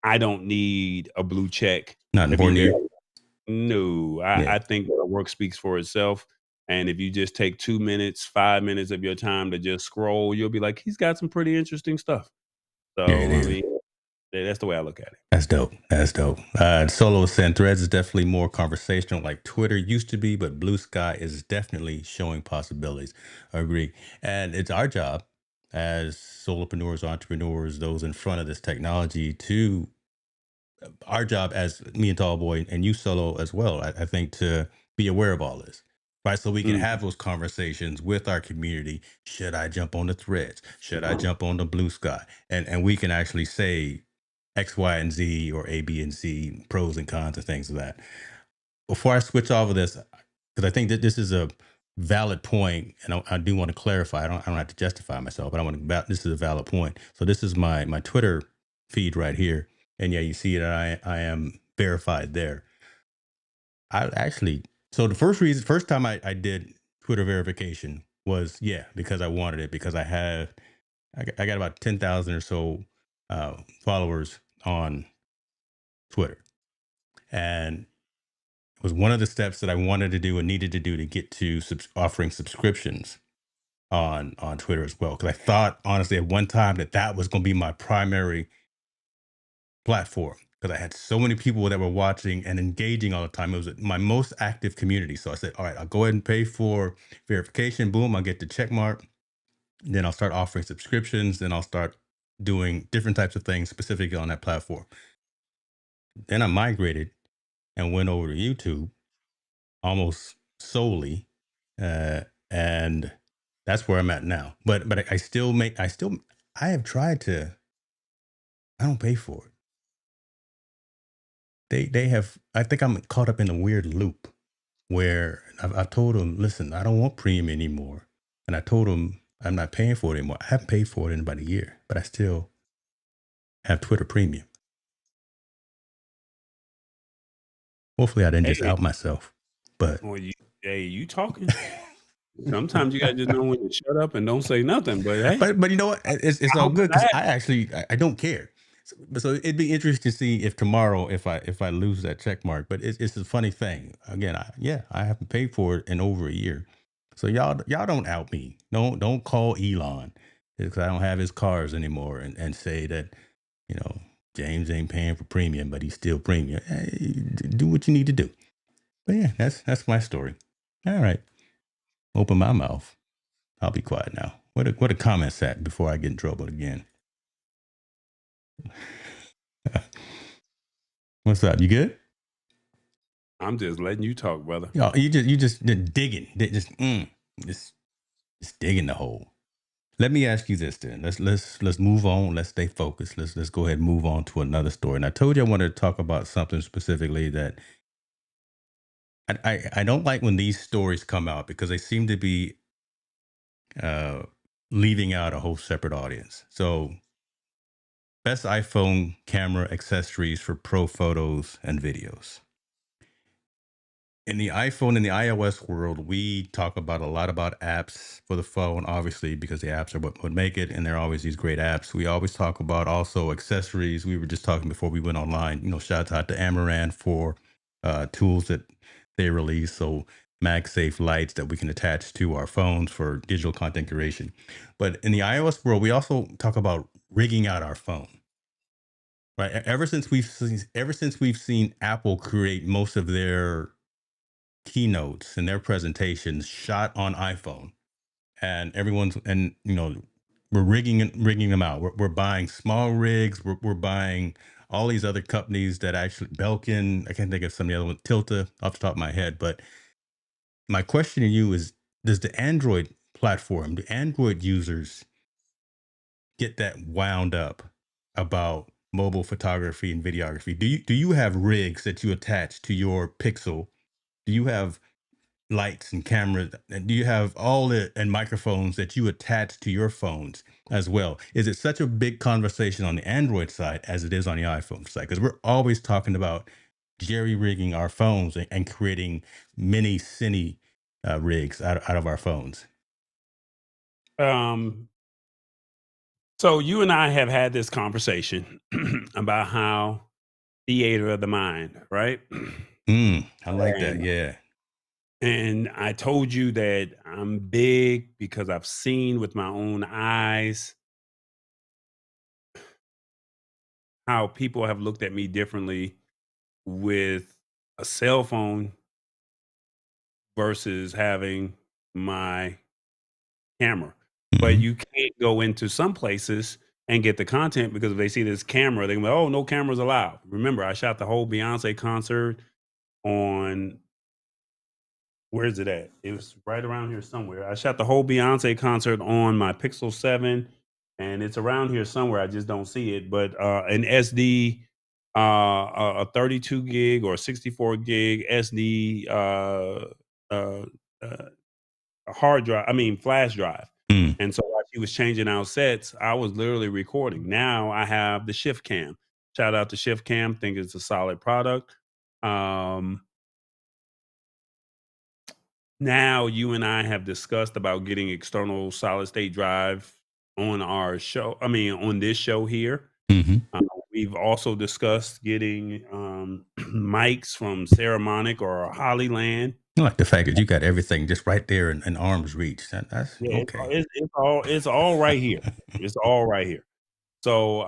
I don't need a blue check not to be important to there. you. No, Yeah, I think the work speaks for itself. And if you just take 2 minutes, 5 minutes of your time to just scroll, you'll be like, he's got some pretty interesting stuff. yeah, it So, I is. mean, that's the way I look at it. That's dope. That's dope. Solo said Threads is definitely more conversational, like Twitter used to be, but Blue Sky is definitely showing possibilities. I agree, and it's our job as solopreneurs, entrepreneurs, those in front of this technology, to our job as me and Tallboy and you Solo as well. I think to be aware of all this, right? So we can Mm. have those conversations with our community. Should I jump on the Threads? Should I jump on the Blue Sky? And we can actually say X, Y, and Z, or A, B, and C, pros and cons and things of that. Before I switch off of this, because I think that this is a valid point, and I do want to clarify. I don't have to justify myself, but I want to. This is a valid point. So this is my Twitter feed right here, and yeah, you see that I am verified there. I actually, so the first time I did Twitter verification was, yeah, because I wanted it, because I got about 10,000 or so followers on Twitter, and it was one of the steps that I wanted to do and needed to do to get to offering subscriptions on Twitter as well. Because I thought honestly at one time that was going to be my primary platform, because I had so many people that were watching and engaging all the time. It was my most active community. So I said, all right, I'll go ahead and pay for verification. Boom, I'll get the check mark. Then I'll start offering subscriptions. Then I'll start doing different types of things specifically on that platform. Then I migrated and went over to YouTube almost solely, uh, and that's where I'm at now. But I still make I have tried to. I don't pay for it. They have. I think I'm caught up in a weird loop where I've told them, listen, I don't want premium anymore, and I told them I'm not paying for it anymore. I haven't paid for it in about a year, but I still have Twitter Premium. Hopefully, I didn't just Hey, out myself, but. well, you talking. Sometimes you gotta just know when to shut up and don't say nothing. But hey, But you know what? It's I all hope good, because that. I don't care. So it'd be interesting to see if tomorrow, if I lose that check mark. But it's a funny thing. Again, I haven't paid for it in over a year. So y'all don't out me. Don't call Elon because I don't have his cars anymore, and say that, you know James ain't paying for premium, but he's still premium. Hey, do what you need to do. But yeah, that's my story. All right, open my mouth. I'll be quiet now. What a comments at before I get in trouble again. What's up? You good? I'm just letting you talk, brother. You just digging, just just digging the hole. Let me ask you this then. Let's move on. Let's stay focused. Let's go ahead and move on to another story. And I told you I wanted to talk about something specifically that I don't like when these stories come out, because they seem to be uh, leaving out a whole separate audience. So, best iPhone camera accessories for pro photos and videos. In the iPhone and the iOS world, we talk about a lot about apps for the phone, obviously, because the apps are what would make it, and there are always these great apps. We always talk about also accessories. We were just talking before we went online. Shouts out to Amaran for tools that they release. So MagSafe lights that we can attach to our phones for digital content curation. But in the iOS world, we also talk about rigging out our phone. Right. Ever since we've seen Apple create most of their keynotes and their presentations shot on iPhone, and we're rigging them out. We're buying small rigs. We're buying all these other companies that actually Belkin. I can't think of some of the other ones. Tilta off the top of my head. But my question to you is: does the Android platform, do Android users get that wound up about mobile photography and videography? Do you have rigs that you attach to your Pixel? Do you have lights and cameras? And do you have all the and microphones that you attach to your phones as well? Is it such a big conversation on the Android side as it is on the iPhone side? Because we're always talking about jerry rigging our phones and creating mini cine rigs out of our phones. Um, so you and I have had this conversation about how theater of the mind, right? I like that. And Yeah. I told you that I'm big because I've seen with my own eyes how people have looked at me differently with a cell phone versus having my camera. But Hmm. you can't go into some places and get the content because if they see this camera, they go, "Oh, no cameras allowed." Remember, I shot the whole Beyonce concert on where is it at? It was right around here somewhere. I shot the whole Beyonce concert on my Pixel 7, and it's around here somewhere. I just don't see it. But an SD, a 32 gig or 64 gig SD uh, uh, a hard drive, I mean, flash drive. Mm. And so while she was changing out sets, I was literally recording. Now I have the Shift Cam. Shout out to Shift Cam. Think it's a solid product. Um, Now you and I have discussed about getting external solid state drive on our show. I mean, on this show here. Hmm. We've also discussed getting mics from Ceramonic or Hollyland. I like the fact that you got everything just right there in arm's reach. That's Yeah, okay. it's all right here. It's all right here. So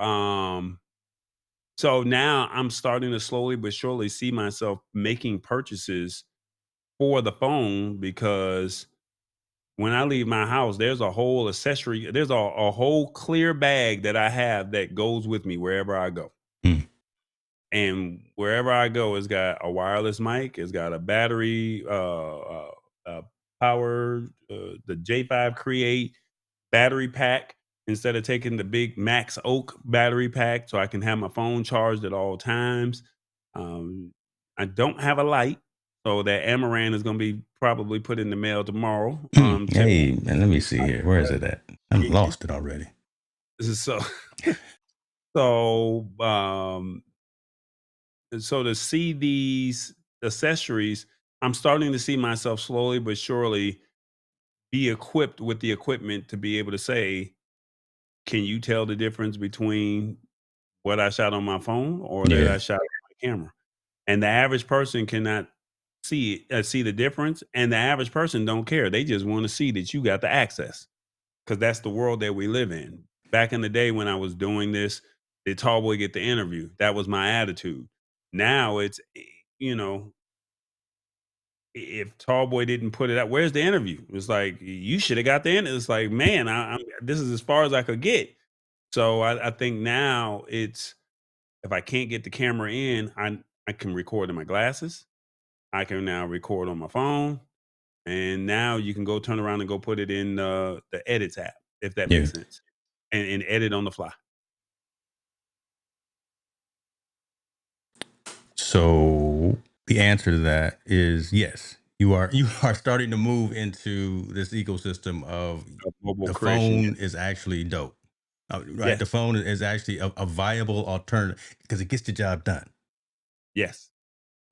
so now I'm starting to slowly but surely see myself making purchases for the phone because when I leave my house, there's a whole accessory, there's a whole clear bag that I have that goes with me wherever I go. Mm. And wherever I go, it's got a wireless mic, it's got a battery, power, the J5 Create battery pack instead of taking the big Max Oak battery pack so I can have my phone charged at all times. Um, I don't have a light, so that Amaran is going to be probably put in the mail tomorrow. Hey, man, let me see here. Where is it at? I'm lost it already. So so so to see these accessories, I'm starting to see myself slowly but surely be equipped with the equipment to be able to say, can you tell the difference between what I shot on my phone or that Yeah. I shot on my camera? And the average person cannot see the difference, and the average person don't care. They just want to see that you got the access because that's the world that we live in. Back in the day when I was doing this, did Tall Boy get the interview? That was my attitude. Now it's you know, if Tall Boy didn't put it out, where's the interview? It's like you should have got the interview. It's like, man, this is as far as I could get. So I think now it's if I can't get the camera in, I can record in my glasses. I can now record on my phone, and now you can go turn around and go put it in the edits app if that Yeah. makes sense, and edit on the fly. So the answer to that is yes. You are starting to move into this ecosystem of Of mobile the creation, phone yes, is actually dope. Right? The yes, phone is actually a viable alternative because it gets the job done. yes.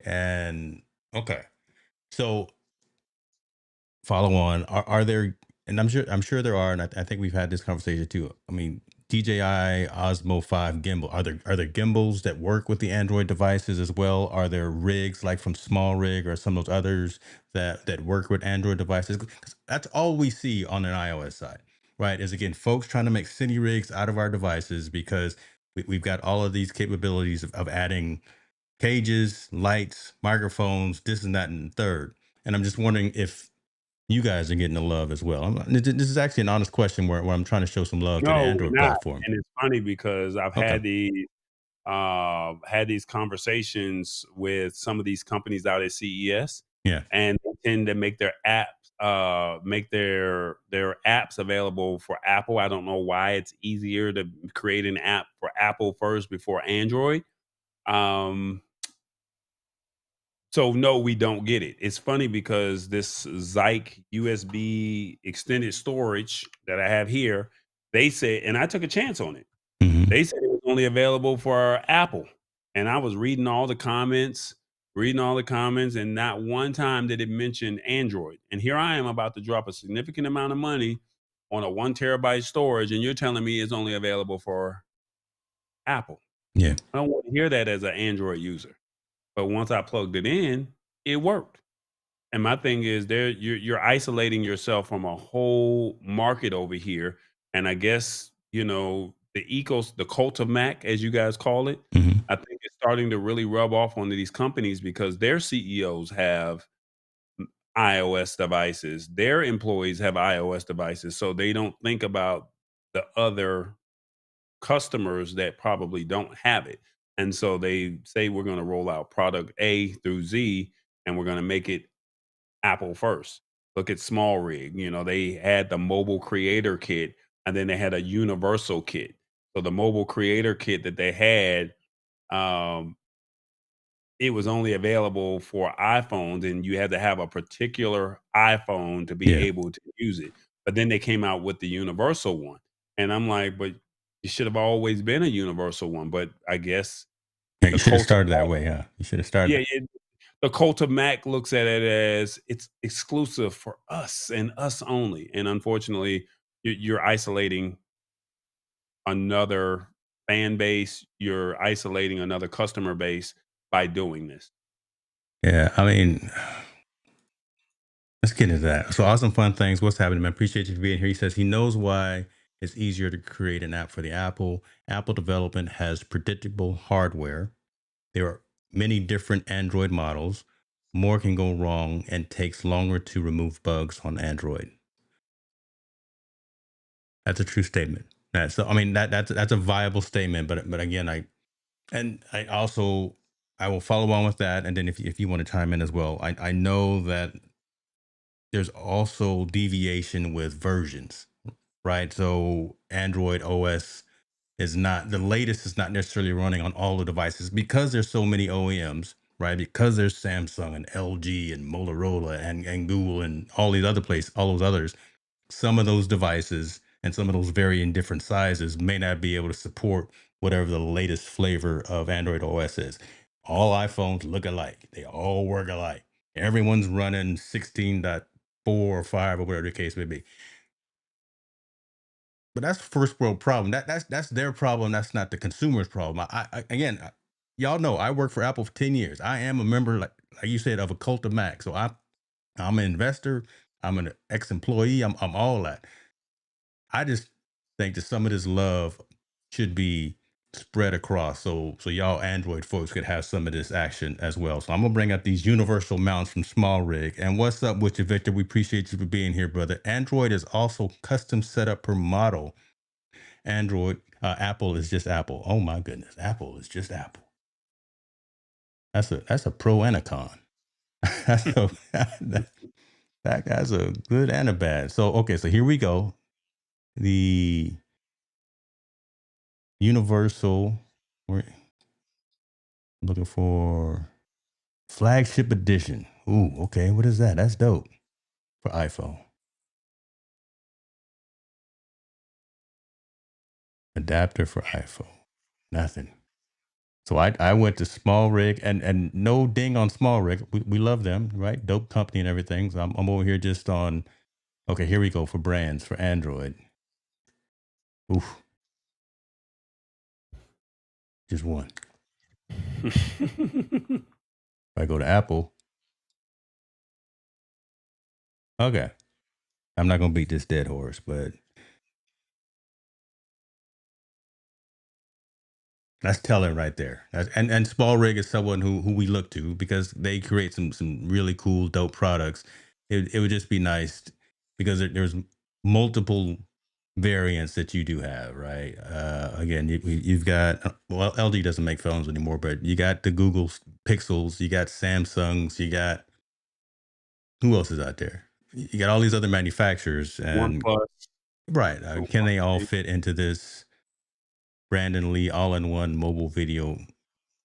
And okay. So follow on. Are there? And I'm sure there are, and I think we've had this conversation too. I mean, DJI Osmo 5 gimbal. Are there gimbals that work with the Android devices as well? Are there rigs like from Small Rig or some of those others that work with Android devices? 'Cause that's all we see on an iOS side, right? Is again folks trying to make cine rigs out of our devices because we've got all of these capabilities of adding cages, lights, microphones, this and that and third. And I'm just wondering if you guys are getting the love as well. This is actually an honest question where I'm trying to show some love to the No, we're Android not, platform. and it's funny because I've Okay. had these conversations with some of these companies out at CES, Yeah. and they tend to make their apps available for Apple. I don't know why it's easier to create an app for Apple first before Android. Um, so no, we don't get it. It's funny because this Zyke USB extended storage that I have here, they said, and I took a chance on it. Hmm. They said it was only available for Apple, and I was reading all the comments, and not one time did it mention Android. And here I am about to drop a significant amount of money on a 1 terabyte storage, and you're telling me it's only available for Apple. Yeah. I don't want to hear that as an Android user. But once I plugged it in, it worked. And my thing is there you're isolating yourself from a whole market over here. And I guess, the cult of Mac, as you guys call it, Hmm. I think it's starting to really rub off onto these companies because their CEOs have iOS devices. Their employees have iOS devices. So they don't think about the other customers that probably don't have it. And so they say we're going to roll out product A through Z and we're going to make it Apple first. Look at Small Rig. They had the mobile creator kit and then they had a universal kit. So the mobile creator kit that they had, um, it was only available for iPhones and you had to have a particular iPhone to be Yeah. able to use it. But then they came out with the universal one. And I'm like, but it should have always been a universal one. But I guess Yeah. You the should have cult of started that Mac, way, huh? You should have started yeah, that. yeah, the cult of Mac looks at it as it's exclusive for us and us only. And unfortunately, you're isolating another fan base, you're isolating another customer base by doing this. Yeah. I mean, let's get into that. So awesome fun things. What's happening, man? Appreciate you for being here. He says he knows why it's easier to create an app for the Apple. Apple development has predictable hardware. There are many different Android models. More can go wrong and takes longer to remove bugs on Android. That's a true statement. So I mean that's a viable statement, but again, I also I will follow on with that, and then if you want to chime in as well, I know that there's also deviation with versions, right? So Android OS is not the latest is not necessarily running on all the devices because there's so many OEMs, right? Because there's Samsung and LG and Motorola and Google and all those others. Some of those devices and some of those varying different sizes may not be able to support whatever the latest flavor of Android OS is. All iPhones look alike. They all work alike. Everyone's running 16.4 or 5 or whatever the case may be. But that's first world problem. That's their problem. That's not the consumer's problem. Again, y'all know I worked for Apple for 10 years. I am a member, like you said, of a cult of Mac. So I'm an investor. I'm an ex-employee. I'm all that. I just think that some of this love should be spread across so y'all Android folks could have some of this action as well. So I'm gonna bring up these universal mounts from Small Rig. And what's up with you, Victor? We appreciate you for being here, brother. Android is also custom setup per model. Android, Apple is just Apple. Oh my goodness, Apple is just Apple. That's a pro and a con. that's a, that's a good and a bad. So okay, so here we go. The universal. We're looking for flagship edition. Ooh, okay. What is that? That's dope for iPhone. Adapter for iPhone. Nothing. So I went to Small Rig, and no ding on Small Rig. We love them, right? Dope company and everything. So I'm over here just on. Okay, here we go for brands for Android. Oof, just one. If I go to Apple, okay. I'm not gonna beat this dead horse, but that's telling right there. And Small Rig is someone who we look to because they create some really cool, dope products. It would just be nice because there's multiple variants that you do have, right? Again, you've got well, LG doesn't make phones anymore, but you got the Google Pixels, you got Samsungs, you got who else is out there? You got all these other manufacturers, and OnePlus, right, can they all Huawei. fit into this Brandon Lee all-in-one mobile video?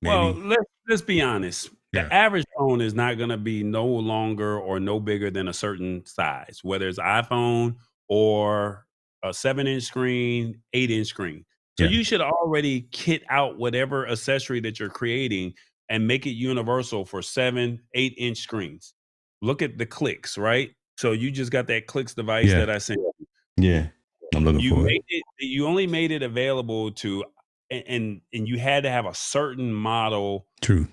Well, Maybe. let's be honest. Yeah. The average phone is not gonna be no longer or no bigger than a certain size, whether it's iPhone or a 7-inch screen, 8-inch screen. So Yeah. you should already kit out whatever accessory that you're creating and make it universal for 7, 8-inch screens. Look at the Clicks, right? So you just got that Clicks device Yeah. that I sent you. Yeah. I'm looking You for it. made it you only made it available to and you had to have a certain model True.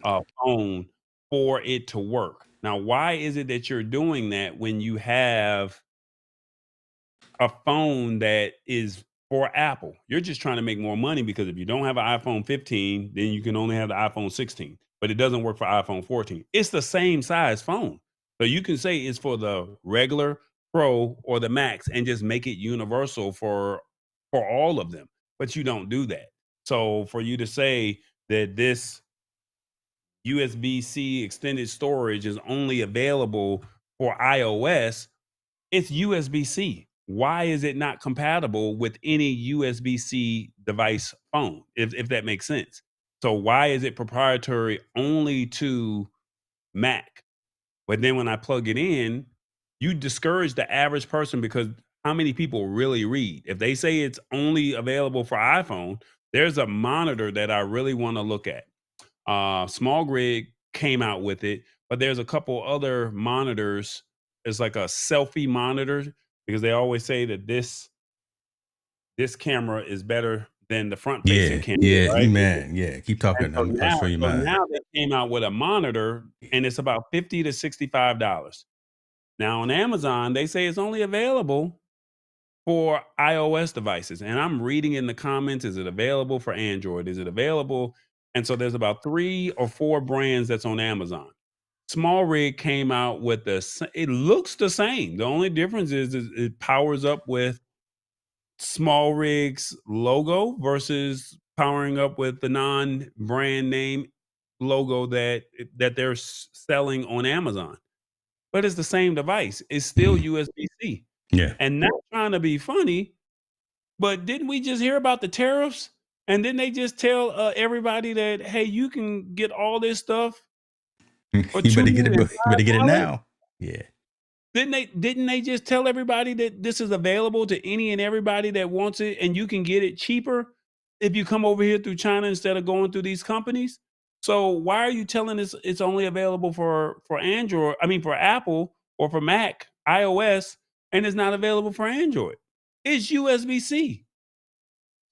phone for it to work. Now, why is it that you're doing that when you have a phone that is for Apple? You're just trying to make more money because if you don't have an iPhone 15, then you can only have the iPhone 16, but it doesn't work for iPhone 14. It's the same size phone. So you can say it's for the regular, Pro, or the Max and just make it universal for all of them. But you don't do that. So for you to say that this USB-C extended storage is only available for iOS, it's USB-C. Why is it not compatible with any USB-C device phone? If that makes sense. So why is it proprietary only to Mac? But then when I plug it in, you discourage the average person because how many people really read? If they say it's only available for iPhone, there's a monitor that I really want to look at. Small Grid came out with it, but there's a couple other monitors. It's like a selfie monitor because they always say that this camera is better than the front facing Yeah. camera, Yeah. right? Man. Yeah. Keep And talking. I'll show you so mine. now they came out with a monitor and it's about 50 to $65. Now on Amazon, they say it's only available for iOS devices. And I'm reading in the comments, is it available for Android? Is it available? And so there's about 3 or 4 brands that's on Amazon. Small Rig came out with it looks the same. The only difference is it powers up with Small Rig's logo versus powering up with the non-brand name logo that they're selling on Amazon. But it's the same device. It's still Mhm. USB-C. Yeah. And not trying to be funny, but didn't we just hear about the tariffs? And didn't they just tell everybody that, hey, you can get all this stuff for You better $2 get it. You better get it dollars? now. Yeah. Didn't they just tell everybody that this is available to any and everybody that wants it and you can get it cheaper if you come over here through China instead of going through these companies? So why are you telling us it's only available for Android, I mean for Apple or for Mac, iOS, and it's not available for Android? It's USB-C.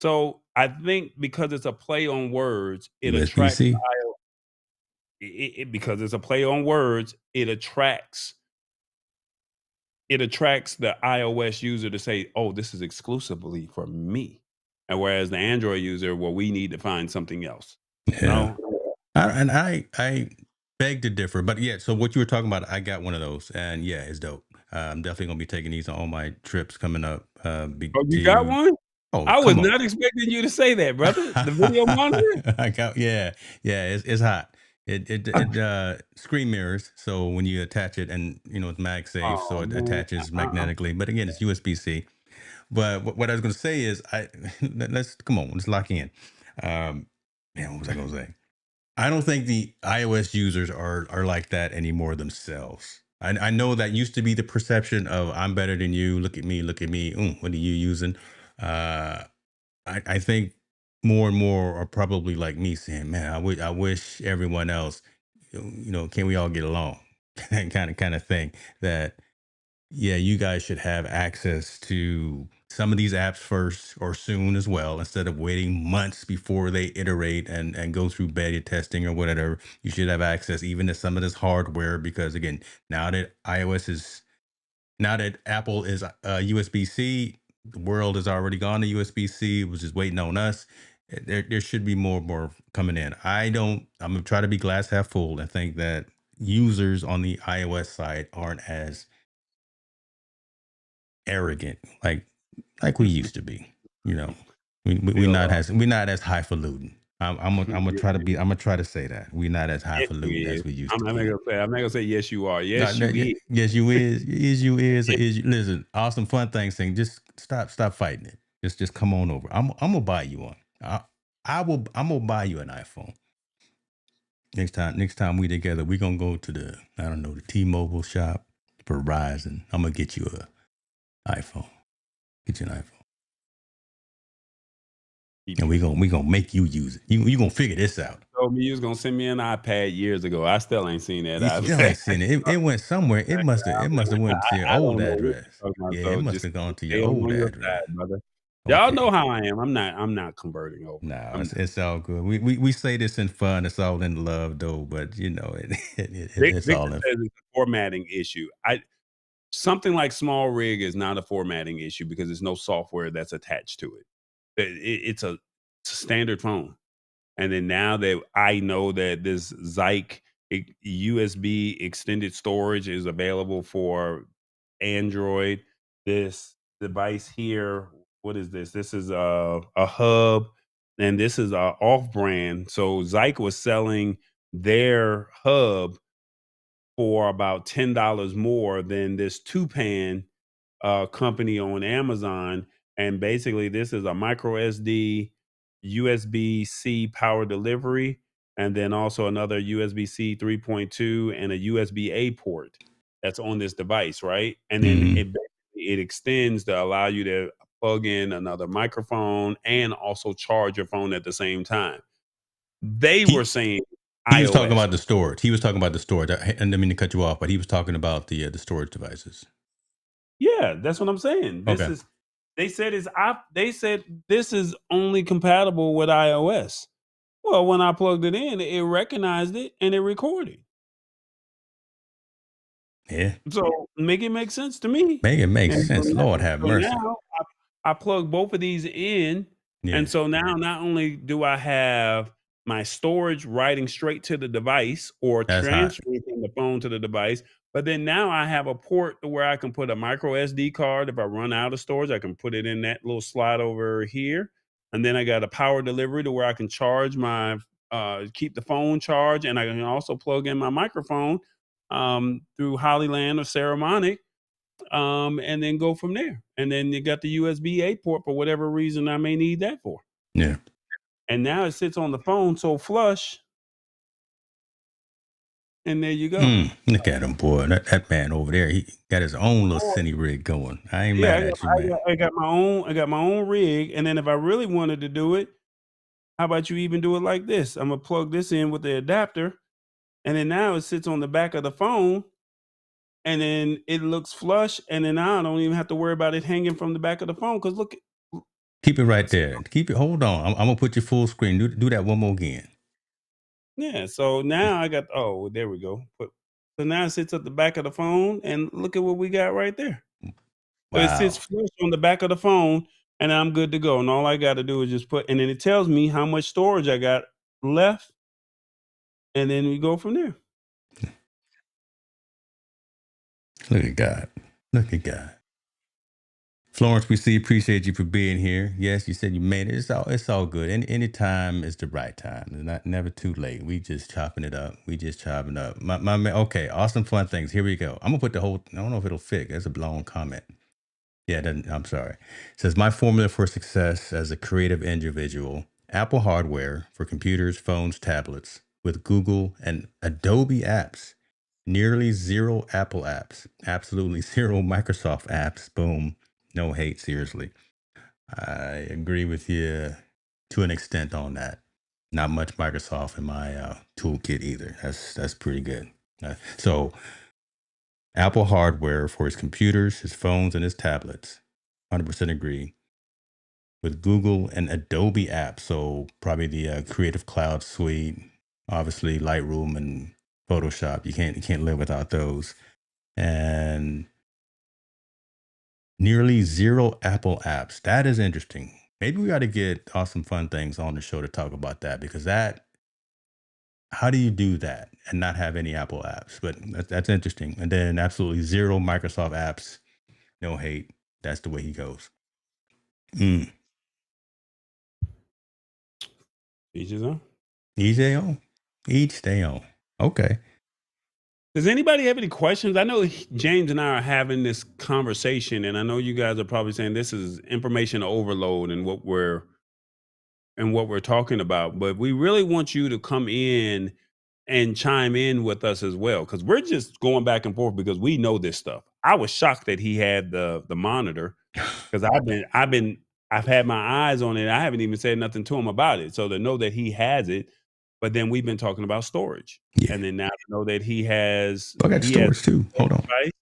So I think because it's a play on words, it USB attracts C. because it's a play on words, it attracts the iOS user to say, "Oh, this is exclusively for me." And whereas the Android user, well, we need to find something else. Yeah. No? I beg to differ, but yeah. So what you were talking about, I got one of those, and yeah, it's dope. I'm definitely gonna be taking these on all my trips coming up. Oh, you got To one? oh, I was come on. not expecting you to say that, brother. The video monitor? I got yeah, yeah. It's hot. It screen mirrors, so when you attach it, and it's MagSafe, so Oh, it man. attaches Uh-uh. magnetically. But again, it's USB C. But what I was going to say is, let's come on, let's lock in. Um, Man, what was I going to say? I don't think the iOS users are like that anymore themselves. I know that used to be the perception of I'm better than you. Look at me, look at me. What are you using? Uh, I think. more and more are probably like me saying, "Man, I wish everyone else, can we all get along?" kind of thing. That yeah, you guys should have access to some of these apps first or soon as well, instead of waiting months before they iterate and go through beta testing or whatever. You should have access even to some of this hardware because again, now that iOS is now that Apple is USB C, the world has already gone to USB C. It was just waiting on us. There should be more coming in. I don't. I'm gonna try to be glass half full and think that users on the iOS side aren't as arrogant like we used to be. You know, we Still not are. as we not as highfalutin. I'm gonna Yes, try to be. you I'm gonna try to say that we're not as yes, highfalutin you as is. we used I'm to not be. gonna say I'm not gonna say yes, you are. No, Yes, no, you is. yes, you is, or Yes, is you. Listen, awesome, fun thing saying, just stop fighting it. Just come on over. I'm gonna buy you one. I'm gonna buy you an iPhone next time we together. We gonna go to the I don't know the T-Mobile shop, Verizon. I'm gonna get you a iPhone. Get you an iPhone, you and tripping. we gonna make you use it. You gonna figure this out. Told me you was gonna send me an iPad years ago. I still ain't seen that You still iPad. ain't seen it. It went somewhere. It must have went to your I old don't know what address. you're talking about. Yeah, it So must just have gone to your stay old on your address. side, brother. Y'all know Okay. how I am. I'm not converting over. No, I'm not. it's all good. We say this in fun. It's all in love, though. But it's Victor all in. says it's a formatting issue. I Something like Small Rig is not a formatting issue because there's no software that's attached to it. It's a standard phone. And then now that I know that this USB extended storage is available for Android, this device here, what is this? This is a hub, and this is a off brand. So Zyke was selling their hub for about $10 more than this two pan company on Amazon. And basically, this is a micro SD, USB C power delivery, and then also another USB C 3.2 and a USB A port that's on this device, right? And then Hmm. it extends to allow you to plug in another microphone and also charge your phone at the same time. They were He saying he was talking iOS. about the storage. He was talking about the storage. I didn't mean to cut you off, but he was talking about the storage devices. Yeah, that's what I'm saying. This Okay. is they said this is only compatible with iOS. Well, when I plugged it in, it recognized it and it recorded. Yeah. So make it make sense to me. Make it make And sense. Lord have so mercy. now I plug both of these in, and Yeah. so now not only do I have my storage writing straight to the device or That's hot. transferring from the phone to the device, but then now I have a port to where I can put a micro SD card. If I run out of storage, I can put it in that little slot over here. And then I got a power delivery to where I can charge my keep the phone charged, and I can also plug in my microphone through Hollyland or Saramonic, and then go from there. And then you got the USB A port for whatever reason I may need that for. Yeah. And now it sits on the phone so flush, and there you go. Look at him, boy. That man over there, he got his own little Or cine rig going. I ain't yeah, mad at you, man. I got my own rig, and then if I really wanted to do it, how about you even do it like this? I'm gonna plug this in with the adapter, and then now it sits on the back of the phone, and then it looks flush, and then now I don't even have to worry about it hanging from the back of the phone. Because look, Keep it right there. Keep it. Hold on. I'm gonna put you full screen. Do that one more again. yeah, so now I got oh, there we go. So now it sits at the back of the phone, and look at what we got right there. So it sits Wow. flush on the back of the phone, and I'm good to go. And all I got to do is just put, and then it tells me how much storage I got left, and then we go from there. Look at God. Look at God. Florence, we see appreciate you for being here. Yes, you said you made it. It's all good. Any time is the right time. It's not never too late. We just chopping it up. We just chopping up. My man. Okay, awesome fun things. Here we go. I'm gonna put the whole. I don't know if it'll fit. That's a long comment. Yeah, I'm sorry. It says my formula for success as a creative individual: Apple hardware for computers, phones, tablets, with Google and Adobe apps. Nearly zero Apple apps. Absolutely zero Microsoft apps. Boom. No hate, seriously. I agree with you to an extent on that. Not much Microsoft in my toolkit either. That's pretty good. So Apple hardware for his computers, his phones, and his tablets. 100% agree. With Google and Adobe apps, so probably the Creative Cloud suite, obviously Lightroom and Photoshop. You can't live without those. And nearly zero Apple apps. That is interesting. Maybe we got to get awesome fun things on the show to talk about that because that how do you do that and not have any Apple apps? But that's interesting. And then absolutely zero Microsoft apps. No hate. That's the way he goes. Mm. Each his own. Each day on. Each day on. Okay. Does anybody have any questions? I know James and I are having this conversation, and I know you guys are probably saying this is information overload and what we're talking about. But we really want you to come in and chime in with us as well, because we're just going back and forth because we know this stuff. I was shocked that he had the monitor because I've had my eyes on it. I haven't even said nothing to him about it. So to know that he has it, but then we've been talking about storage. Yeah. And then now to know that he has I got he has storage too. Hold on. device.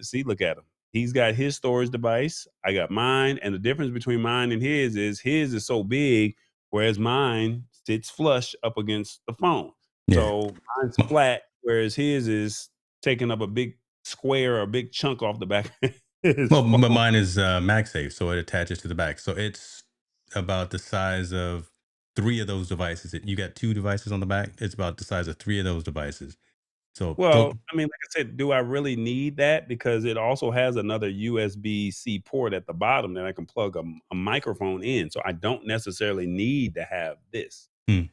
See, look at him. He's got his storage device. I got mine, and the difference between mine and his is so big, whereas mine sits flush up against the phone. Yeah. So mine's flat, whereas his is taking up a big square or a big chunk off the back of his Well, but phone. mine is MagSafe, so it attaches to the back. So it's about the size of three of those devices. You got two devices on the back. It's about the size of three of those devices. So Well, I mean, like I said, do I really need that? Because it also has another USB-C port at the bottom that I can plug a microphone in. So I don't necessarily need to have this, hmm,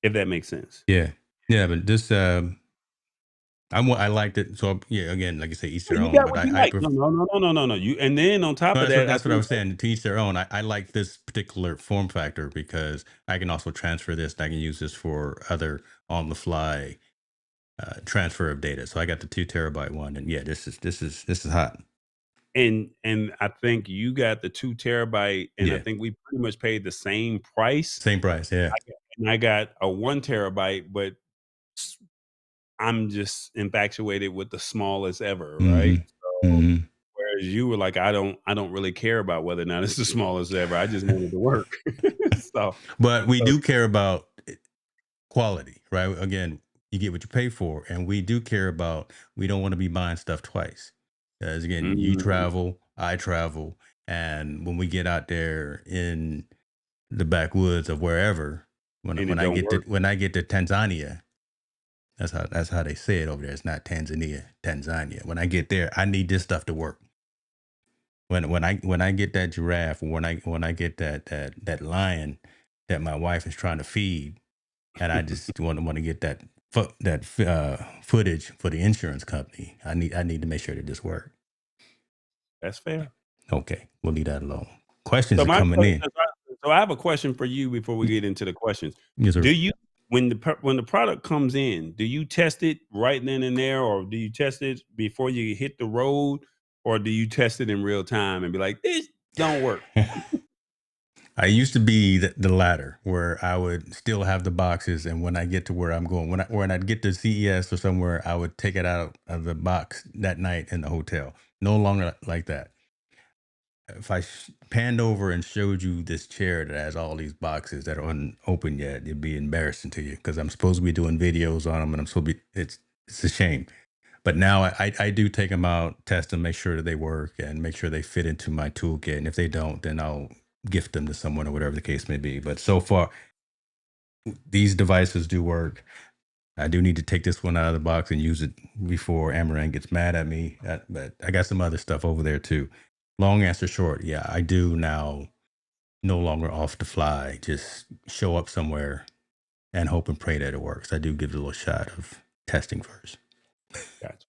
if that makes sense. yeah, yeah. But this, I liked it. So yeah, again, like I say, each Well, their you own. got But what you I like. prefer. No. You and then on top No, of that's what that, I that's what I think was saying. To each their own. I like this particular form factor because I can also transfer this. And I can use this for other on the fly transfer of data. So I got the 2 terabyte one, and yeah, this is hot. and I think you got the 2 terabyte, and I Yeah, think we pretty much paid the same price. same price. Yeah. I got a 1 terabyte, but s- I'm just infatuated with the smallest ever, right? Mm-hmm. So Mm-hmm. whereas you were like, I don't really care about whether or not it's the smallest ever. I just wanted to work. so But we so do care about quality, right? Again, you get what you pay for, and we do care about. We don't want to be buying stuff twice. As again, you mm, travel, I travel, and when we get out there in the backwoods of wherever, when and when it I don't get to work. when I get to Tanzania, that's how they say it over there. It's not Tanzania, Tanzania. When I get there, I need this stuff to work. When I get that giraffe, when I get that lion that my wife is trying to feed, and I just want to get footage for the insurance company. I need to make sure that this works. That's fair. Okay, we'll leave that alone. Questions So are my coming question, in. so I have a question for you before we Y- get into the questions. Yes, Do sir. you when the product comes in, do you test it right then and there, or do you test it before you hit the road, or do you test it in real time and be like, this don't work? I used to be the latter, where I would still have the boxes, and when I get to where I'm going, when I'd get to CES or somewhere, I would take it out of the box that night in the hotel. No longer like that. If I panned over and showed you this chair that has all these boxes that are unopened yet, it'd be embarrassing to you because I'm supposed to be doing videos on them, and I'm supposed to be. It's a shame. But now I do take them out, test them, make sure that they work, and make sure they fit into my toolkit. And if they don't, then I'll gift them to someone or whatever the case may be. But so far, these devices do work. I do need to take this one out of the box and use it before Amaran gets mad at me. But I got some other stuff over there too. Long answer short, yeah, I do now no longer off the fly. Just show up somewhere and hope and pray that it works. I do give it a little shot of testing first. Gotcha.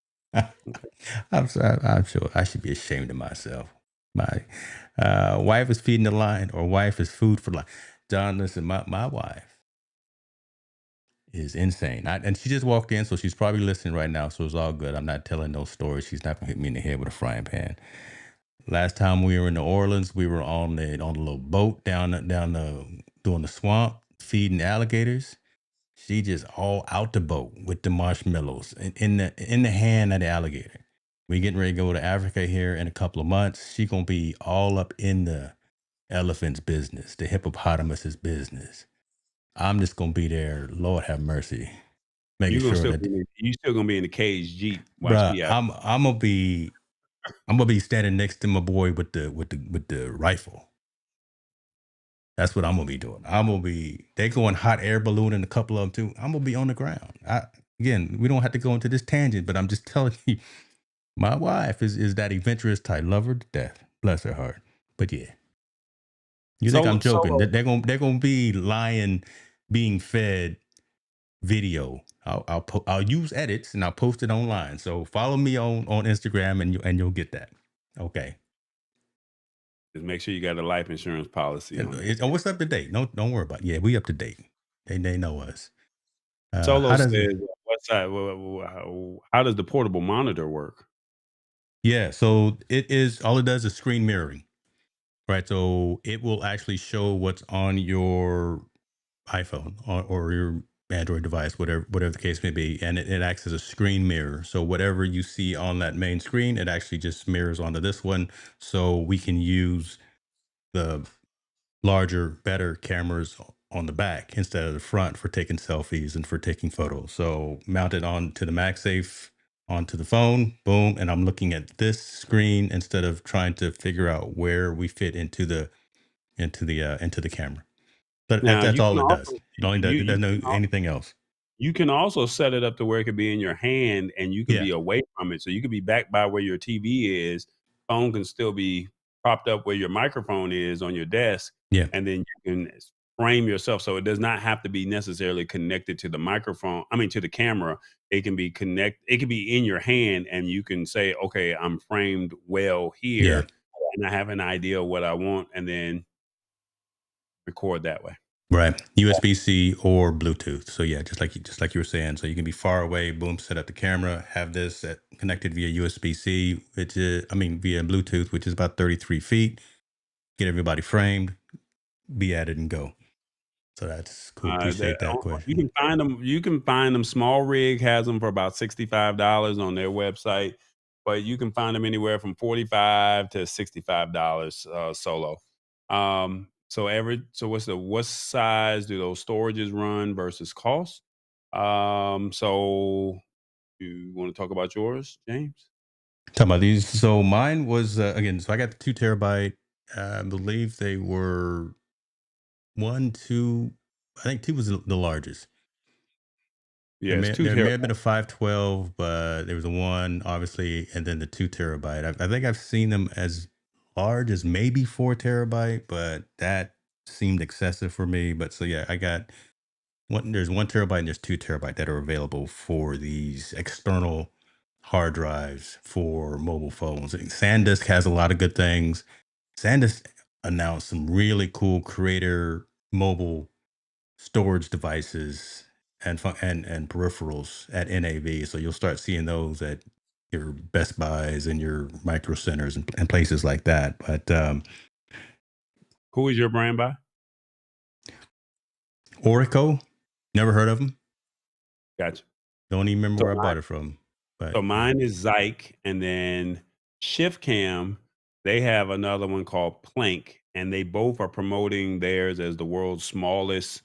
Okay. I'm sure I should be ashamed of myself. My wife is feeding the lion, or wife is food for life. John, listen, my wife is insane. And she just walked in, so she's probably listening right now. So it's all good. I'm not telling no stories. She's not gonna hit me in the head with a frying pan. Last time we were in New Orleans, we were on the little boat down the doing the swamp, feeding alligators. She just all out the boat with the marshmallows in the hand of the alligator. We getting ready to go to Africa here in a couple of months. She gonna be all up in the elephant's business, the hippopotamus's business. I'm just gonna be there. Lord have mercy, making You gonna sure still that, be in, you still gonna be in the cage Jeep while bruh, she out. I'm gonna be standing next to my boy with the rifle. That's what I'm gonna be doing. They going hot air balloon in a couple of them too. I'm gonna be on the ground. Again, we don't have to go into this tangent, but I'm just telling you, my wife is that adventurous type. Love her to death. Bless her heart. But yeah, you think I'm joking? Solo. They're gonna be lying, being fed video. I'll use edits and I'll post it online. So follow me on Instagram and you'll get that. Okay. Just make sure you got a life insurance policy on there. Oh, what's up to date? No, don't worry about it. Yeah, we up to date. They know us. Solo How does it? says, "What side? How does the portable monitor work?" Yeah, so it is all it does is screen mirroring, right? So it will actually show what's on your iPhone or your Android device, whatever the case may be, and it acts as a screen mirror. So whatever you see on that main screen, it actually just mirrors onto this one, so we can use the larger, better cameras on the back instead of the front for taking selfies and for taking photos. So mounted onto the MagSafe onto the phone, boom, and I'm looking at this screen instead of trying to figure out where we fit into the camera. But Now that's you all can it does. also It you doesn't can know anything else. You can also set it up to where it could be in your hand and you can Yeah, be away from it. So you could be back by where your TV is. Phone can still be propped up where your microphone is on your desk, yeah, and then you can frame yourself so it does not have to be necessarily connected to the microphone. I mean to the camera. It can be in your hand and you can say, "Okay, I'm framed well yeah. here and I have an idea of what I want," and then record that way. Right. USB-C or Bluetooth. So yeah, just like you were saying. So you can be far away, boom, set up the camera, have this connected via USB-C, which is I mean via Bluetooth, which is about 33 feet. Get everybody framed, be at it and go. So that's cool. That Appreciate that you question. can find them. You can find them. Small Rig has them for about $65 on their website, but you can find them anywhere from $45 to $65 solo. What size do those storages run versus cost? So you want to talk about yours, James? Talking about these. So mine was again. So I got the 2 terabyte. I believe they were one, two. I think two was the largest. There Yeah, it's may two there may terabytes. have been a 512, but there was a one, obviously, and then the 2 terabyte. I think I've seen them as large as maybe 4 terabyte, but that seemed excessive for me. But so yeah, I got one. There's 1 terabyte and there's 2 terabyte that are available for these external hard drives for mobile phones. And SanDisk has a lot of good things. SanDisk announced some really cool creator mobile storage devices and peripherals at NAV. So you'll start seeing those at your Best Buys and your Micro Centers and places like that. But Who is your brand by? Orico, never heard of them. Gotcha. Don't even remember So where I bought it from. But So yeah, mine is Zyke, and then ShiftCam, they have another one called Plank, and they both are promoting theirs as the world's smallest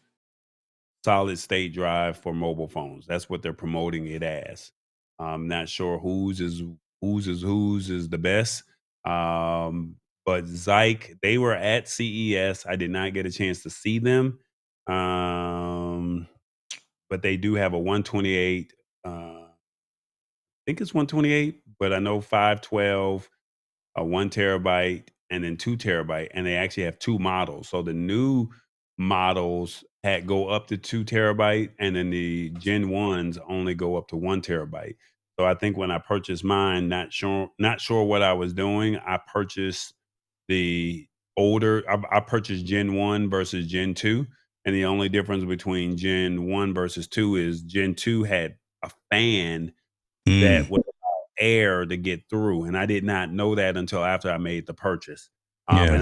solid state drive for mobile phones. That's what they're promoting it as. I'm not sure whose is the best. Um, but Zyke, they were at CES. I did not get a chance to see them. Um, but they do have a 128 think it's 128, but I know 512, a 1 terabyte, and then 2 terabyte. And they actually have two models. So the new models go up to 2 terabyte, and then the Gen 1s only go up to 1 terabyte. So I think when I purchased mine, not sure what I was doing, I purchased the I purchased Gen 1 versus Gen 2. And the only difference between Gen 1 versus 2 is Gen 2 had a fan that mm, was air to get through, and I did not know that until after I made the purchase. Yeah,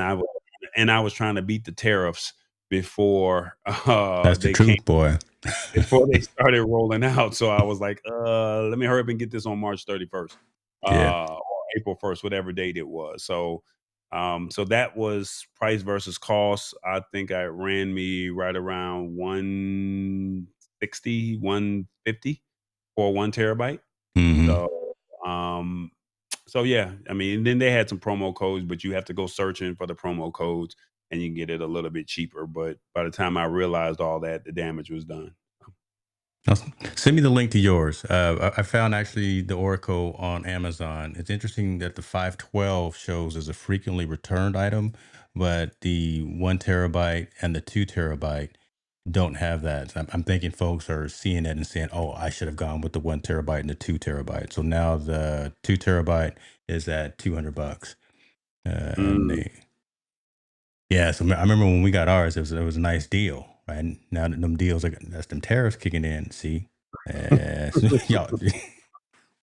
And I was trying to beat the tariffs before, that's the they came truth, boy. before they started rolling out. So I was like, let me hurry up and get this on March 31st, Yeah. or April 1st, whatever date it was. So that was price versus cost. I think I ran me right around 160, 150 for 1 terabyte. Hmm. So, so yeah, I mean, then they had some promo codes, but you have to go searching for the promo codes and you can get it a little bit cheaper. But by the time I realized all that, the damage was done. Awesome. Send me the link to yours. I found actually the Oracle on Amazon. It's interesting that the 512 shows as a frequently returned item, but the 1 terabyte and the 2 terabyte don't have that. So I'm thinking folks are seeing it and saying, "Oh, I should have gone with the 1 terabyte and the 2 terabyte." So now the 2 terabyte is at $200, and Mm. they yeah. So I remember when we got ours, it was a nice deal, right? And now that them deals, like that's them tariffs kicking in. See, so y'all,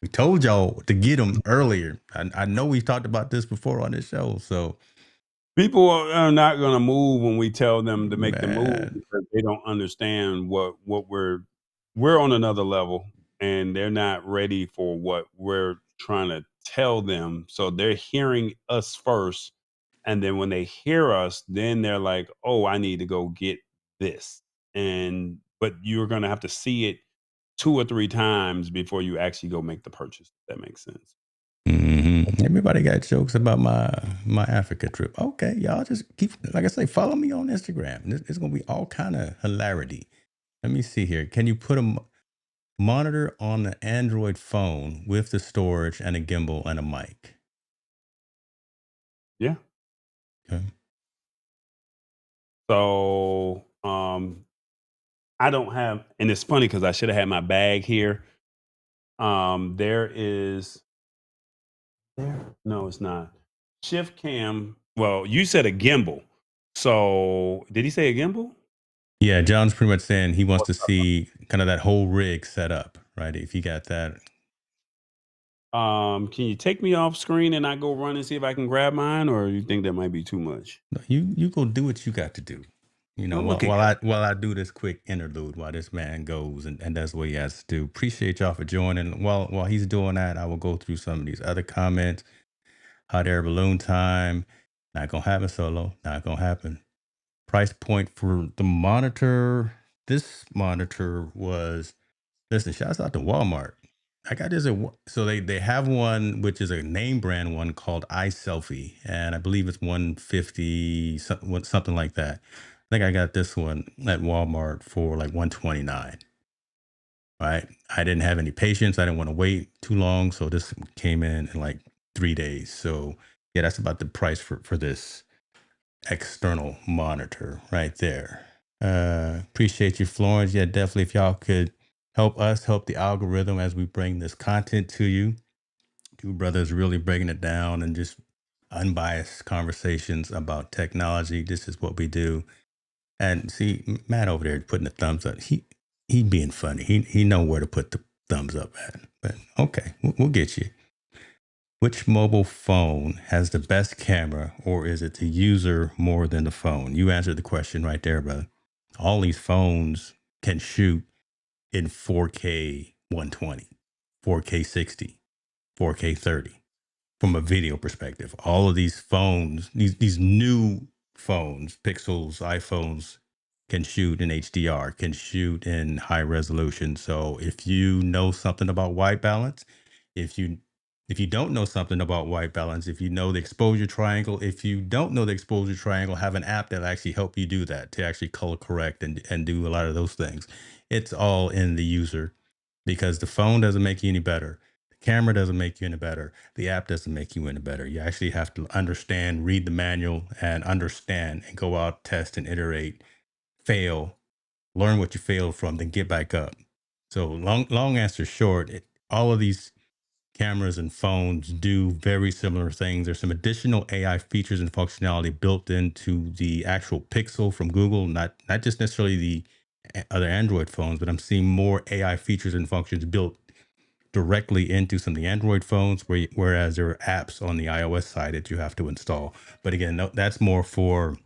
we told y'all to get them earlier. I know we talked about this before on this show. So People are not going to move when we tell them to make the move man, because they don't understand what we're on another level, and they're not ready for what we're trying to tell them. So they're hearing us first, and then when they hear us, then they're like, "Oh, I need to go get this." And but you're going to have to see it 2 or 3 times before you actually go make the purchase. If that makes sense. everybody got jokes about my Africa trip. Okay, y'all just keep, like I say, follow me on Instagram. It's gonna be all kind of hilarity. Let me see here. Can you put a monitor on the Android phone with the storage and a gimbal and a mic? Yeah. Okay. So, I don't have, and it's funny because I should have had my bag here. There is there? No, it's not. Shift cam. Well, you said a gimbal. So did he say a gimbal? Yeah, John's pretty much saying he wants to What's see kind of that whole rig set up, right? If you got that, can you take me off screen and I go run and see if I can grab mine, or you think that might be too much? no, you go do what you got to do. Oh, While, look at while God. I do this quick interlude while this man goes and does what he has to do. Appreciate y'all for joining. While he's doing that, I will go through some of these other comments. Hot air balloon time. Not gonna happen solo. Not gonna happen. Price point for the monitor. This monitor was, listen, shouts out to Walmart. I got this so they have one which is a name brand one called iSelfie, and I believe it's 150 something like that. I think I got this one at Walmart for like 129. Right? I didn't have any patience. I didn't want to wait too long, so this came in like 3 days. So yeah, that's about the price for this external monitor right there. Appreciate you, Florence. Yeah, definitely. If y'all could help us help the algorithm as we bring this content to you. Two brothers really breaking it down and just unbiased conversations about technology. This is what we do. And see, Matt over there putting the thumbs up. He being funny. He know where to put the thumbs up at. But okay, we'll get you. Which mobile phone has the best camera, or is it the user more than the phone? You answered the question right there, brother. All these phones can shoot in 4K 120, 4K 60, 4K 30 from a video perspective. All of these phones, these new phones, Pixels, iPhones, can shoot in HDR, can shoot in high resolution. So if you know something about white balance, if you if you don't know something about white balance, if you know the exposure triangle, if you don't know the exposure triangle, have an app that'll actually help you do that, to actually color correct and do a lot of those things. It's all in the user, because the phone doesn't make you any better. The camera doesn't make you any better. The app doesn't make you any better. You actually have to understand, read the manual and understand and go out, test and iterate, fail, learn what you failed from, then get back up. So long answer short, all of these cameras and phones do very similar things. There's some additional AI features and functionality built into the actual Pixel from Google, not just necessarily the other Android phones, but I'm seeing more AI features and functions built directly into some of the Android phones, whereas there are apps on the iOS side that you have to install. But again, that's more for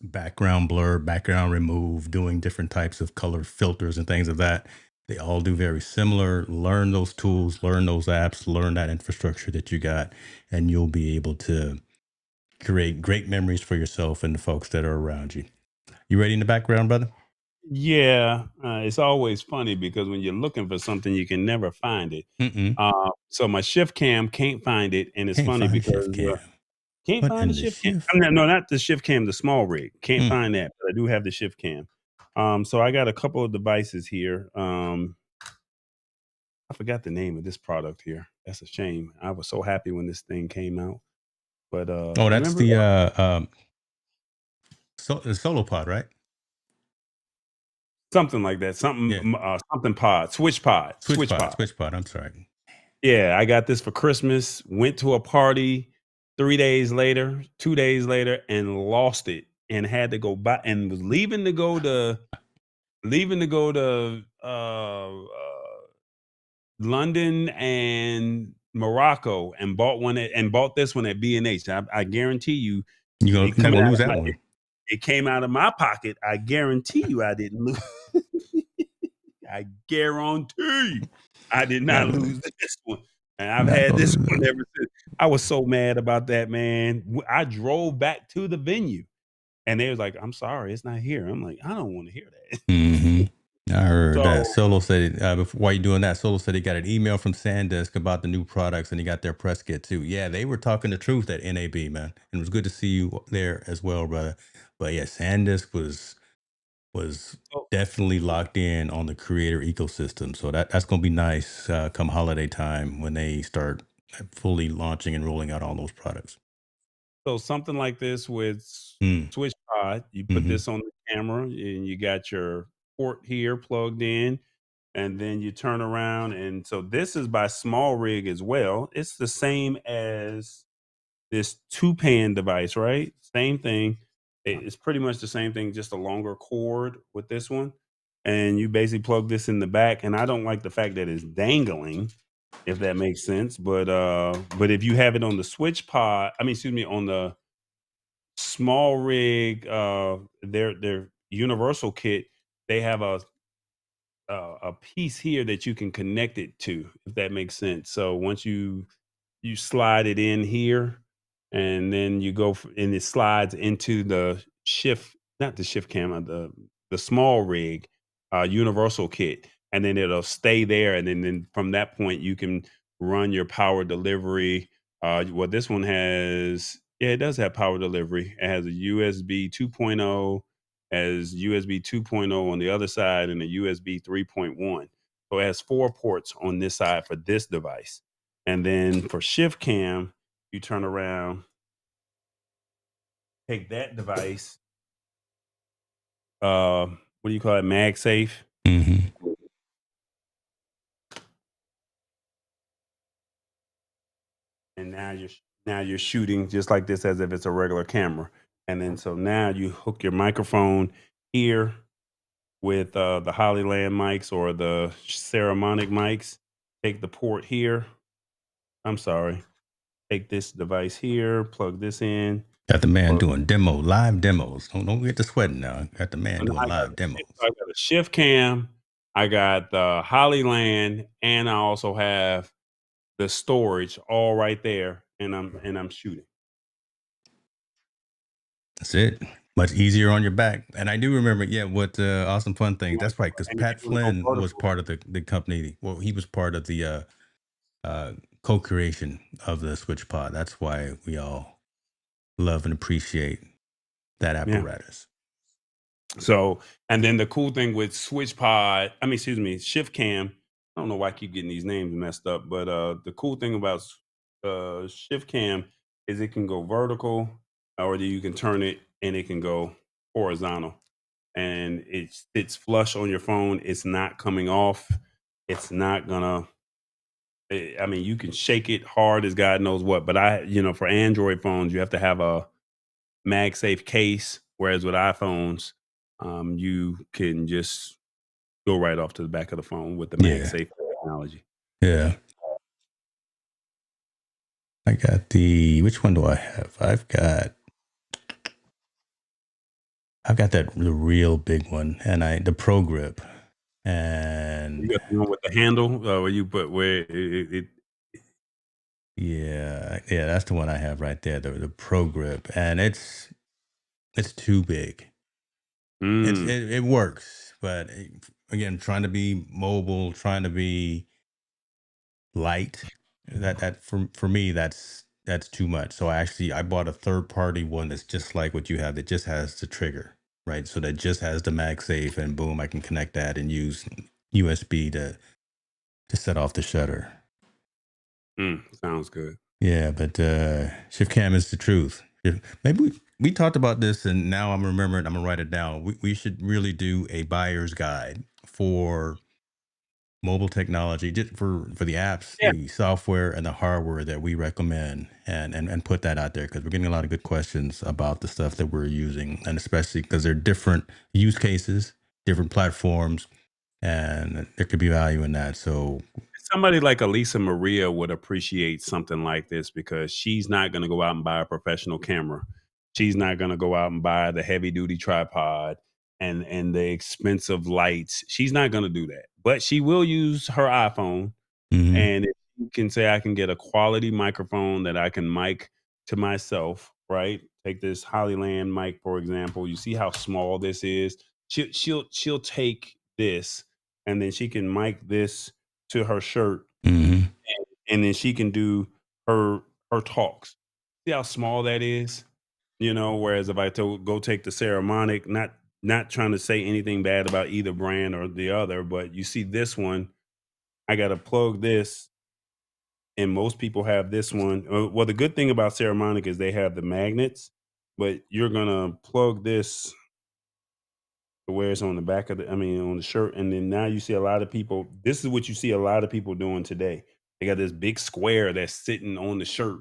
background blur, background remove, doing different types of color filters and things of that. They all do very similar. Learn those tools, learn those apps, learn that infrastructure that you got, and you'll be able to create great memories for yourself and the folks that are around you. You ready in the background, brother? Yeah, it's always funny because when you're looking for something, you can never find it. Mm-mm. So my shift cam can't find it, and it's Can't funny find shift because cam. can't What find the in the shift cam. shift? I mean, no, not the shift cam, the small rig. Can't Mm. find that, but I do have the shift cam. So I got a couple of devices here. I forgot the name of this product here. That's a shame. I was so happy when this thing came out. But Oh, you that's remember the the solo pod, right? something like that? Yeah. Something pod, Switch switch pod, pod. switch pod. I'm sorry. Yeah, I got this for Christmas. Went to a party 3 days later, 2 days later, and lost it, and had to go back, and was leaving to go to London and Morocco, and bought this one at B&H. I guarantee you, You're it not coming gonna out lose of that one. it came out of my pocket. I guarantee you, I didn't lose. I guarantee I did not Not lose this one, and I've not had gonna this lose one that. ever since. I was so mad about that, man. I drove back to the venue, and they was like, "I'm sorry, it's not here." I'm like, "I don't want to hear that." Mm-hmm. I heard that. So, Solo said while you're doing that, Solo said he got an email from SanDisk about the new products and he got their press kit too. Yeah, they were talking the truth at NAB, man. And it was good to see you there as well, brother. But yeah, SanDisk was so, definitely locked in on the creator ecosystem. So that's gonna be nice come holiday time when they start fully launching and rolling out all those products. so something like this with Mm. Switch Pod, you put Hmm. this on the camera, and you got your port here plugged in, and then you turn around, and so this is by Small Rig as well. It's the same as this two pan device, right? Same thing. It's pretty much the same thing, just a longer cord with this one. And you basically plug this in the back. And I don't like the fact that it's dangling, if that makes sense. But if you have it on the switch pod, I mean, excuse me, on the small rig, their universal kit, they have a piece here that you can connect it to, if that makes sense. So once you slide it in here, and then you go and it slides into the shift, not the shift camera, the small rig, universal kit, and then it'll stay there, and then from that point you can run your power delivery. Well, this one has, yeah, it does have power delivery. It has a USB 2.0, as USB 2.0 on the other side, and a USB 3.1. So it has four ports on this side for this device. And then for shift cam, you turn around, take that device, what do you call it? MagSafe. Hmm. And now you're shooting just like this as if it's a regular camera. And then so now you hook your microphone here with the Hollyland mics or the Ceramonic mics. Take the port here. I'm sorry. Take this device here, plug this in. Got the man Plug. doing live demos. Don't get to sweating now. Got the man And doing live I demos. got a shift cam, I got the Hollyland, and I also have the storage all right there, and I'm shooting. That's it. Much easier on your back. And I do remember, yeah, what awesome fun things. That's right, because And if Pat you want to go Flynn was vertical, part of the company. Well, he was part of the co-creation of the Switch Pod. That's why we all love and appreciate that yeah. apparatus. So, and then the cool thing with Switch Pod, I mean, excuse me, Shift Cam. I don't know why I keep getting these names messed up, but the cool thing about Shift Cam is it can go vertical, or you can turn it and it can go horizontal, and it sits flush on your phone. It's not coming off. It's not gonna. I mean, you can shake it hard as God knows what, but for Android phones, you have to have a MagSafe case, whereas with iPhones, you can just go right off to the back of the phone with the Yeah. MagSafe technology. Yeah. I got the which one do I have? I've got that the real big one and I the Pro Grip. You And got the one with the handle, where you put where it yeah, yeah, that's the one I have right there, the Pro Grip. And it's too big. mm, It works, but again, trying to be mobile, trying to be light, that for me that's too much. So I bought a third party one that's just like what you have, that just has the trigger, right? So that just has the MagSafe, and boom, I can connect that and use USB to set off the shutter. sounds good. Yeah, but shift cam is the truth. Maybe we talked about this, and now I'm remembering. I'm gonna write it down. We should really do a buyer's guide for mobile technology, just for the apps, Yeah. the software, and the hardware that we recommend, and put that out there, because we're getting a lot of good questions about the stuff that we're using, and especially because they're different use cases, different platforms, and there could be value in that. So, Somebody like Elisa Maria would appreciate something like this because she's not going to go out and buy a professional camera. She's not going to go out and buy the heavy duty tripod and the expensive lights. She's not going to do that. But she will use her iPhone, hmm and if you can say I can get a quality microphone that I can mic to myself, right? Take this Hollyland mic for example. You see how small this is. She'll take this, and then she can mic this to her shirt, hmm and then she can do her her talks. See how small that is? Whereas if I go take the Ceramonic, not trying to say anything bad about either brand or the other, but you see this one, I got to plug this, and most people have this one. Well, the good thing about Ceramonic is they have the magnets, but you're gonna plug this to where it's on the back of on the shirt, and then now you see a lot of people. This is what you see a lot of people doing today. They got this big square that's sitting on the shirt,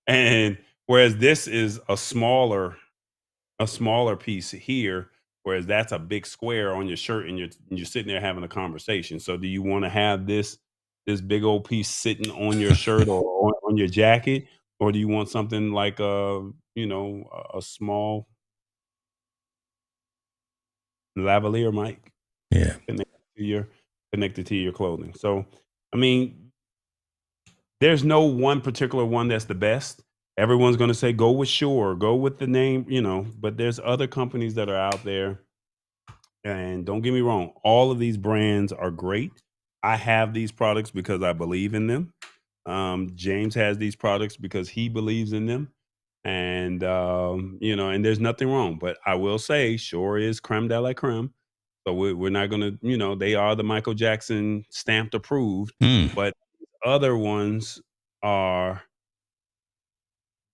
and whereas this is a smaller piece here, whereas that's a big square on your shirt, and you're sitting there having a conversation. So do you want to have this big old piece sitting on your shirt or on your jacket, or do you want something like a small lavalier mic yeah, connected to your connected to your clothing? So I mean, there's no one particular one that's the best. Everyone's going to say go with Shure, go with the name, but there's other companies that are out there. And don't get me wrong, all of these brands are great. I have these products because I believe in them. James has these products because he believes in them. And and there's nothing wrong. But I will say, sure is creme de la creme. So we're not gonna, they are the Michael Jackson stamped approved, mm, but other ones are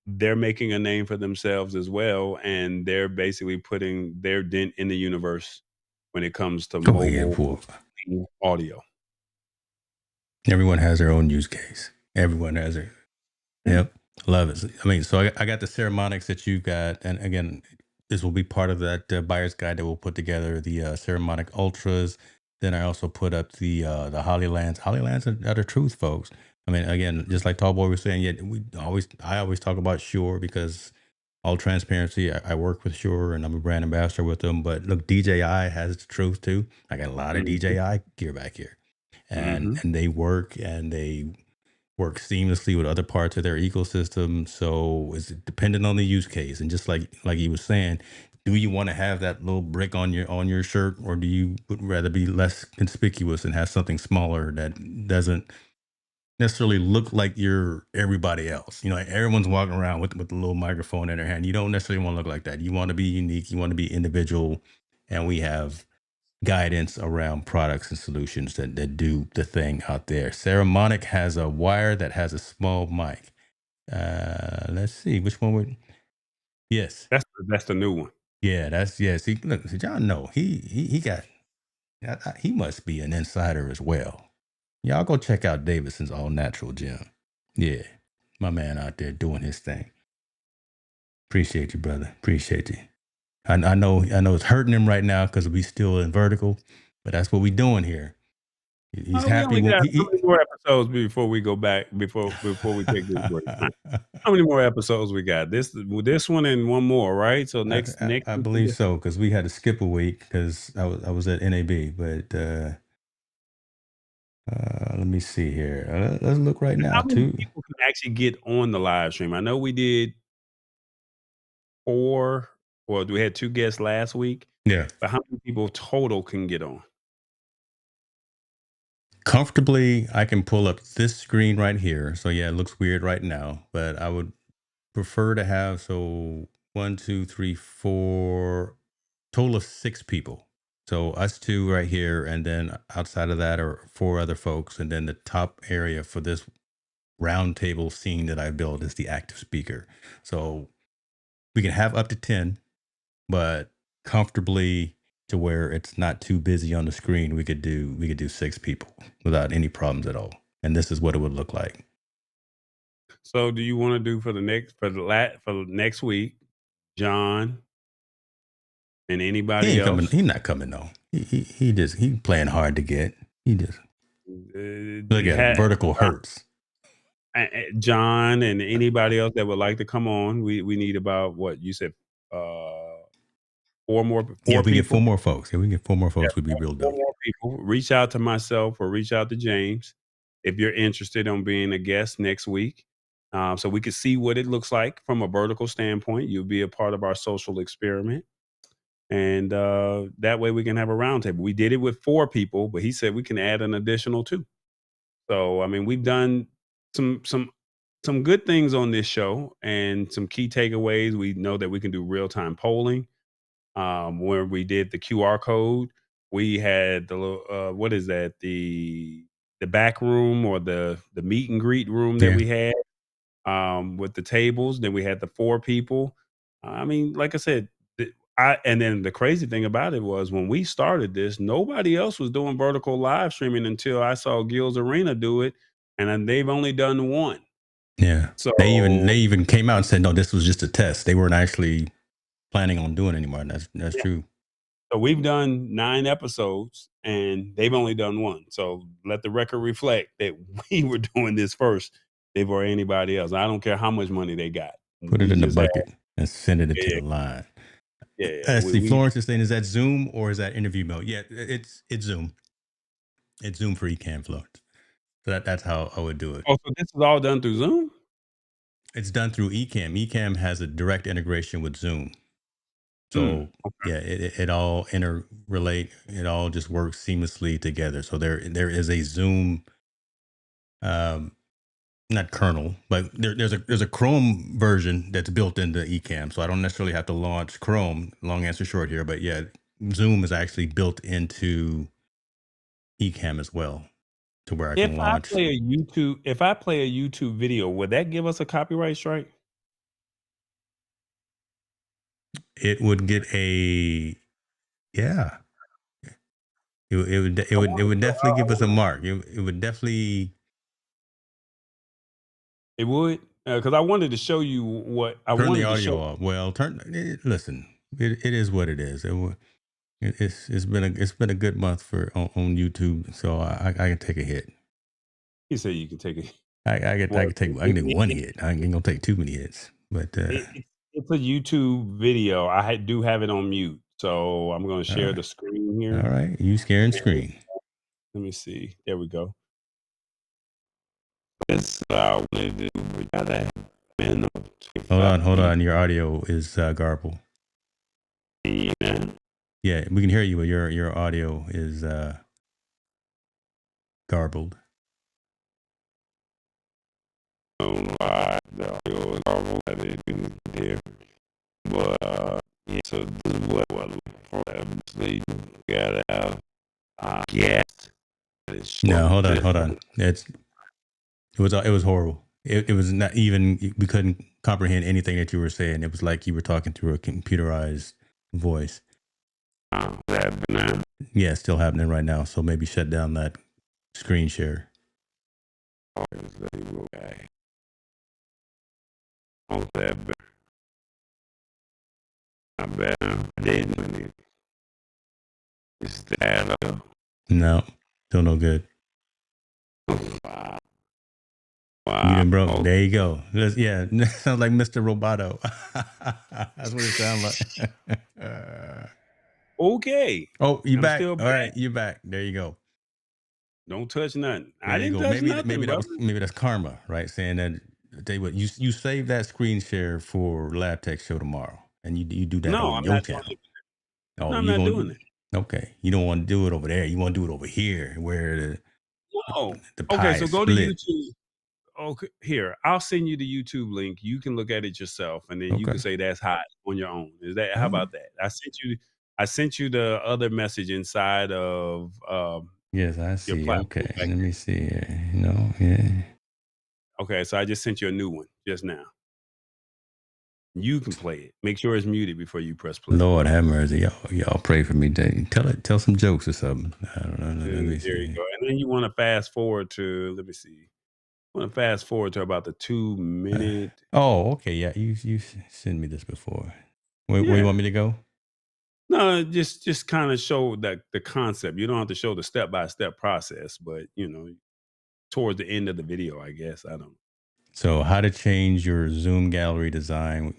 they're making a name for themselves as well, and they're basically putting their dent in the universe when it comes to go ahead mobile for audio. everyone has their own use case. Everyone has their Yeah. Yep, love it. I mean, so I got the ceremonics that you got, and again, this will be part of that buyer's guide that we'll put together. The ceremonic ultras. Then I also put up the Hollylands. Hollylands are the truth, folks. I mean, again, just like Tallboy was saying, yet I always talk about Shure because all transparency, I work with Shure and I'm a brand ambassador with them. But look, DJI has the truth too. I got a lot of Mhm, DJI gear back here, and mhm. they work seamlessly with other parts of their ecosystem. So it's dependent on the use case. And just like he was saying, do you want to have that little brick on your shirt, or do you would rather be less conspicuous and have something smaller that doesn't necessarily look like you're everybody else? You know, like everyone's walking around with a little microphone in their hand. You don't necessarily want to look like that. You want to be unique. You want to be individual. And we have guidance around products and solutions that do the thing out there. Ceramonic has a wire that has a small mic. Let's see which one would. Yes, That's the new one. yeah, that's yeah. See, look, see, John. No, he got. He must be an insider as well. Y'all go check out Davidson's All Natural Gym. Yeah, my man out there doing his thing. Appreciate you, brother. Appreciate you. I know it's hurting him right now because we still in vertical, but that's what we doing here. He's We happy only when got how many more episodes before we go back before we take this break? How many more episodes we got? This one and one more, right? So next I week believe so because we had to skip a week because I was at NAB, but let me see here. Let's look right now how many too. people can actually get on the live stream? I know we did 4 well, we had 2 guests last week, Yeah, but how many people total can get on? comfortably, I can pull up this screen right here. So yeah, it looks weird right now, but I would prefer to have so one, two, three, four, total of 6 people. So us two right here, and then outside of that are 4 other folks, and then the top area for this round table scene that I built is the active speaker. So we can have up to 10, but comfortably to where it's not too busy on the screen, we could do 6 people without any problems at all. And this is what it would look like. So do you wanna do for the next week, John and He anybody ain't coming. else? He's not coming though. He playing hard to get. He just look at him. Ha Vertical hurts. John and anybody else that would like to come on. We need about what you said, uh, 4 Yeah, we get four people? more folks. Yeah, we get 4 more Yeah, folks. We'd be real 4 dope. more people. Reach out to myself or reach out to James if you're interested in being a guest next week. So we can see what it looks like from a vertical standpoint. You'll be a part of our social experiment. And that way we can have a roundtable. We did it with 4 people, but he said we can add an additional 2. So I mean, we've done some some some good things on this show and some key takeaways. We know that we can do real time polling. Where we did the QR code, we had the what is that the back room or the meet and greet room that Yeah, we had with the tables. Then we had the 4 people. I mean, like I said, and then the crazy thing about it was when we started this, nobody else was doing vertical live streaming until I saw Gil's Arena do it, and then they've only done one. yeah. They So even came out and said no, this was just a test. They weren't actually planning on doing anymore. That's yeah, true. so we've done 9 episodes, and they've only done one. So let the record reflect that we were doing this first before anybody else. I don't care how much money they got. Put it We in the just had bucket and send it into yeah, the line. yeah, yeah. Let's We, see. we Florence is saying, is that Zoom or is that interview mode? Yeah, it's Zoom. It's Zoom for Ecamm, Florence. So that's how I would do it. oh, so this is all done through Zoom? It's done through Ecamm. Ecamm has a direct integration with Zoom. Mm. So yeah, it all interrelate. It all just works seamlessly together. So there is a Zoom, um, not kernel, but there's a Chrome version that's built into Ecamm. So I don't necessarily have to launch Chrome. Long answer short here, but yeah, Zoom is actually built into Ecamm as well, to where I can launch. If I play a YouTube video, would that give us a copyright strike? It would get a yeah. It would definitely give us a mark. It would definitely It would? Because I wanted to show you what I turn the wanted to audio show. off. Well, listen. It is what it is. It's been a good month for on YouTube, so I can take a hit. You say you can take it. I Well, can take one hit. I ain't gonna take too many hits, but it's a YouTube video. Do have it on mute, so I'm going to all share right, the screen all here. right. You scaring And screen. let me see. There we go. This I wanted to do. We gotta have minimum Hold 25 on. Your audio is garbled. people. Yeah, we can hear you, but your audio is garbled. Live, the audio is horrible. I didn't hear. But yeah, so this is what I'm looking for. Obviously, gotta have yes. No, hold on. It was horrible. It was not even, we couldn't comprehend anything that you were saying. It was like you were talking through a computerized voice. That now. Yeah, it's still happening right now. So maybe shut down that screen share. Okay. On that not bad. I didn't. It's that. No, still no good. Wow. You Wow. done broke. There you go. Yeah, sounds like Mr. Roboto. That's what it sounds like. Okay. Oh, you I'm back? still All right, back. you back. There you go. Don't touch nothing. There I you didn't go. touch Maybe nothing, brother. maybe that's karma, right? Saying that they would you save that screen share for Lab Tech show tomorrow, and you do that No, on I'm your not doing channel. it. No, Oh, I'm you not doing gonna it. okay? You don't want to do it over there. You want to do it over here, where No. the Okay, pie so is go to split. YouTube. Okay, here, I'll send you the YouTube link. You can look at it yourself, and then you Okay. can say that's hot on your own. Is that how All right. about that? I sent you the other message inside of Yes, I your see. platform Okay, back let me see here. No, yeah. there. Okay, so I just sent you a new one just now. You can play it. Make sure it's muted before you press play. Lord have mercy, y'all pray for me. Tell some jokes or something. I don't know. Let me There you see. go. And then you want to fast forward to let me see. Want to fast forward to about the 2 minute. Oh, okay. Yeah, you sent me this before. Where you Yeah. want me to go? No, just kind of show that the concept. You don't have to show the step by step process, but towards the end of the video, I guess. I don't. So, how to change your Zoom gallery design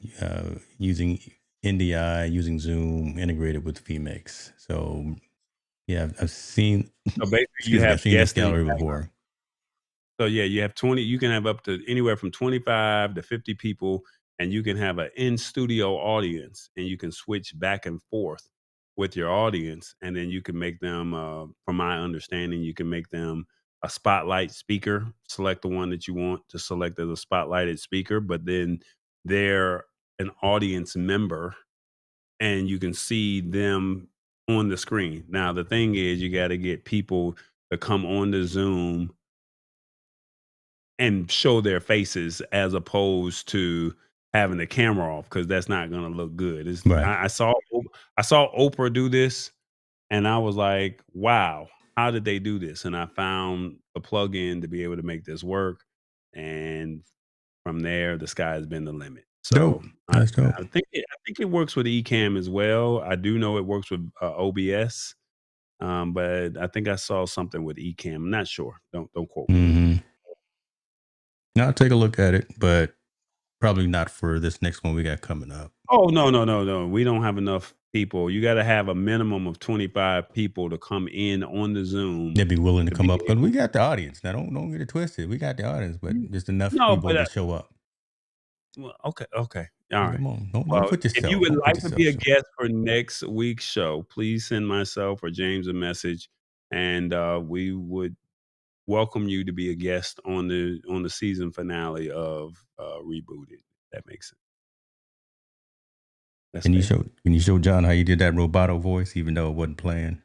using NDI, using Zoom integrated with vMix. So, yeah, I've seen. So basically, you Excuse me, I've have seen this guests in the gallery background. before. So yeah, you have 20. You can have up to anywhere from 25 to 50 people, and you can have an in studio audience, and you can switch back and forth with your audience, and then you can make them. From my understanding, you can make them a spotlight speaker. Select the one that you want to select as a spotlighted speaker, but then they're an audience member, and you can see them on the screen. Now the thing is, you got to get people to come on the Zoom and show their faces as opposed to having the camera off because that's not going to look good. Right. I saw Oprah do this, and I was like, "Wow, how did they do this?" And I found a plug-in to be able to make this work, and from there, the sky has been the limit. Dope. So That's dope. I think it works with Ecamm as well. I do know it works with OBS, but I think I saw something with Ecamm. I'm not sure. Don't quote me on that. Mm-hmm. Now I'll take a look at it, but probably not for this next one we got coming up. Oh, no, no, no, no. We don't have enough people. You gotta have a minimum of 25 people to come in on the Zoom They'd be willing to to be come up because we able got the audience. Now don't get it twisted. We got the audience, but just enough No, people but, to show up. well, okay, okay. Alright. Come on, don't Well, put if you yourself. would Don't put like to be yourself a short. guest for next week's show, please send myself or James a message, and, we would welcome you to be a guest on the season finale of, Rebooted. That makes sense. That's fair. Can you show John how you did that roboto voice, even though it wasn't playing?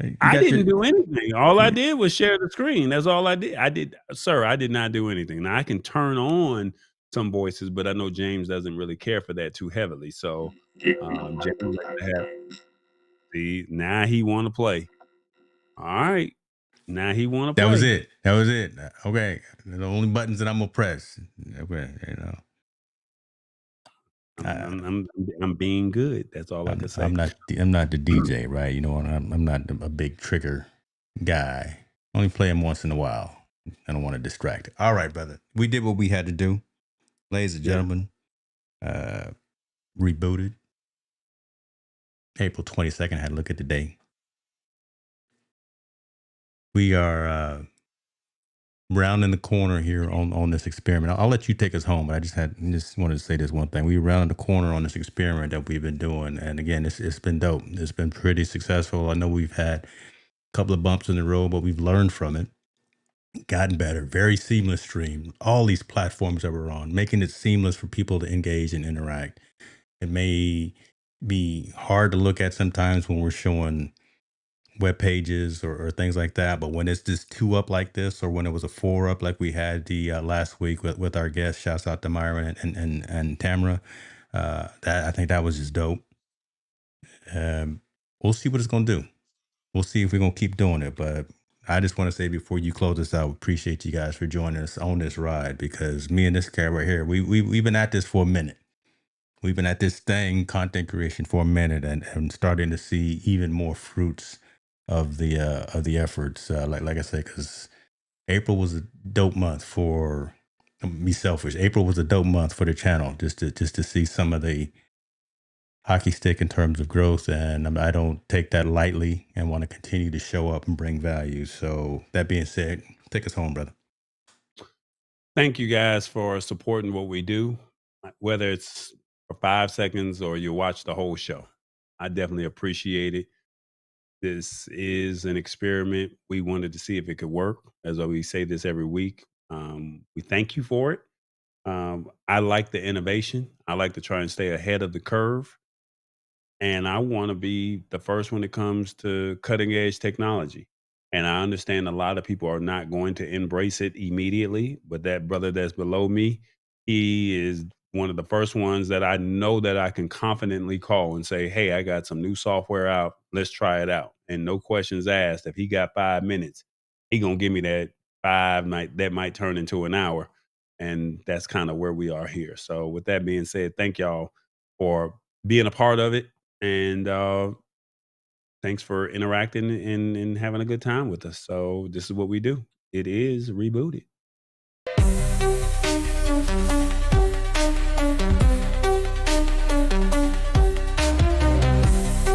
You I got didn't your do anything. All I yeah. did was share the screen. That's all I did. Sir, I did not do anything. Now I can turn on some voices, but I know James doesn't really care for that too heavily. So, Give me a James weapon, likes to have James. see, now he wanna play. All right. Now he wanna That was play. it. That was it. Okay, the only buttons that I'm gonna press. Okay, I'm I, I'm I'm being good. That's all I can say. I'm not the DJ, right? I'm not a big trigger guy. Only play him once in a while. I don't want to distract it. All right, brother. We did what we had to do, ladies and Yeah. gentlemen. Uh, Rebooted April 22nd. I had to look at the day. We are rounding the corner here on this experiment. I'll let you take us home, but just wanted to say this one thing. We rounded the corner on this experiment that we've been doing, and again, it's been dope. It's been pretty successful. I know we've had a couple of bumps in the road, but we've learned from it, gotten better. Very seamless stream. All these platforms that we're on, making it seamless for people to engage and interact. It may be hard to look at sometimes when we're showing web pages or things like that. But when it's just two up like this, or when it was a four up like we had the last week with our guests, shouts out to Myron and Tamara. That I think that was just dope. We'll see what it's gonna do. We'll see if we're gonna keep doing it. But I just want to say before you close us out, appreciate you guys for joining us on this ride because me and this guy right here, we've been at this for a minute. We've been at this thing, content creation, for a minute, and starting to see even more fruits of the efforts. Like I said, because April was a dope month for me. Selfish. April was a dope month for the channel, just to see some of the hockey stick in terms of growth, and I don't take that lightly, and want to continue to show up and bring value. So that being said, take us home, brother. Thank you guys for supporting what we do, whether it's for 5 seconds or you watch the whole show. I definitely appreciate it. This is an experiment. We wanted to see if it could work. As we say this every week, we thank you for it. I like the innovation. I like to try and stay ahead of the curve. And I want to be the first when it comes to cutting edge technology. And I understand a lot of people are not going to embrace it immediately, but that brother that's below me, he is one of the first ones that I know that I can confidently call and say, "Hey, I got some new software out. Let's try it out." And no questions asked. If he got 5 minutes, he gonna give me that that might turn into an hour. And that's kind of where we are here. So with that being said, thank y'all for being a part of it, and thanks for interacting and having a good time with us. So this is what we do. It is rebooted.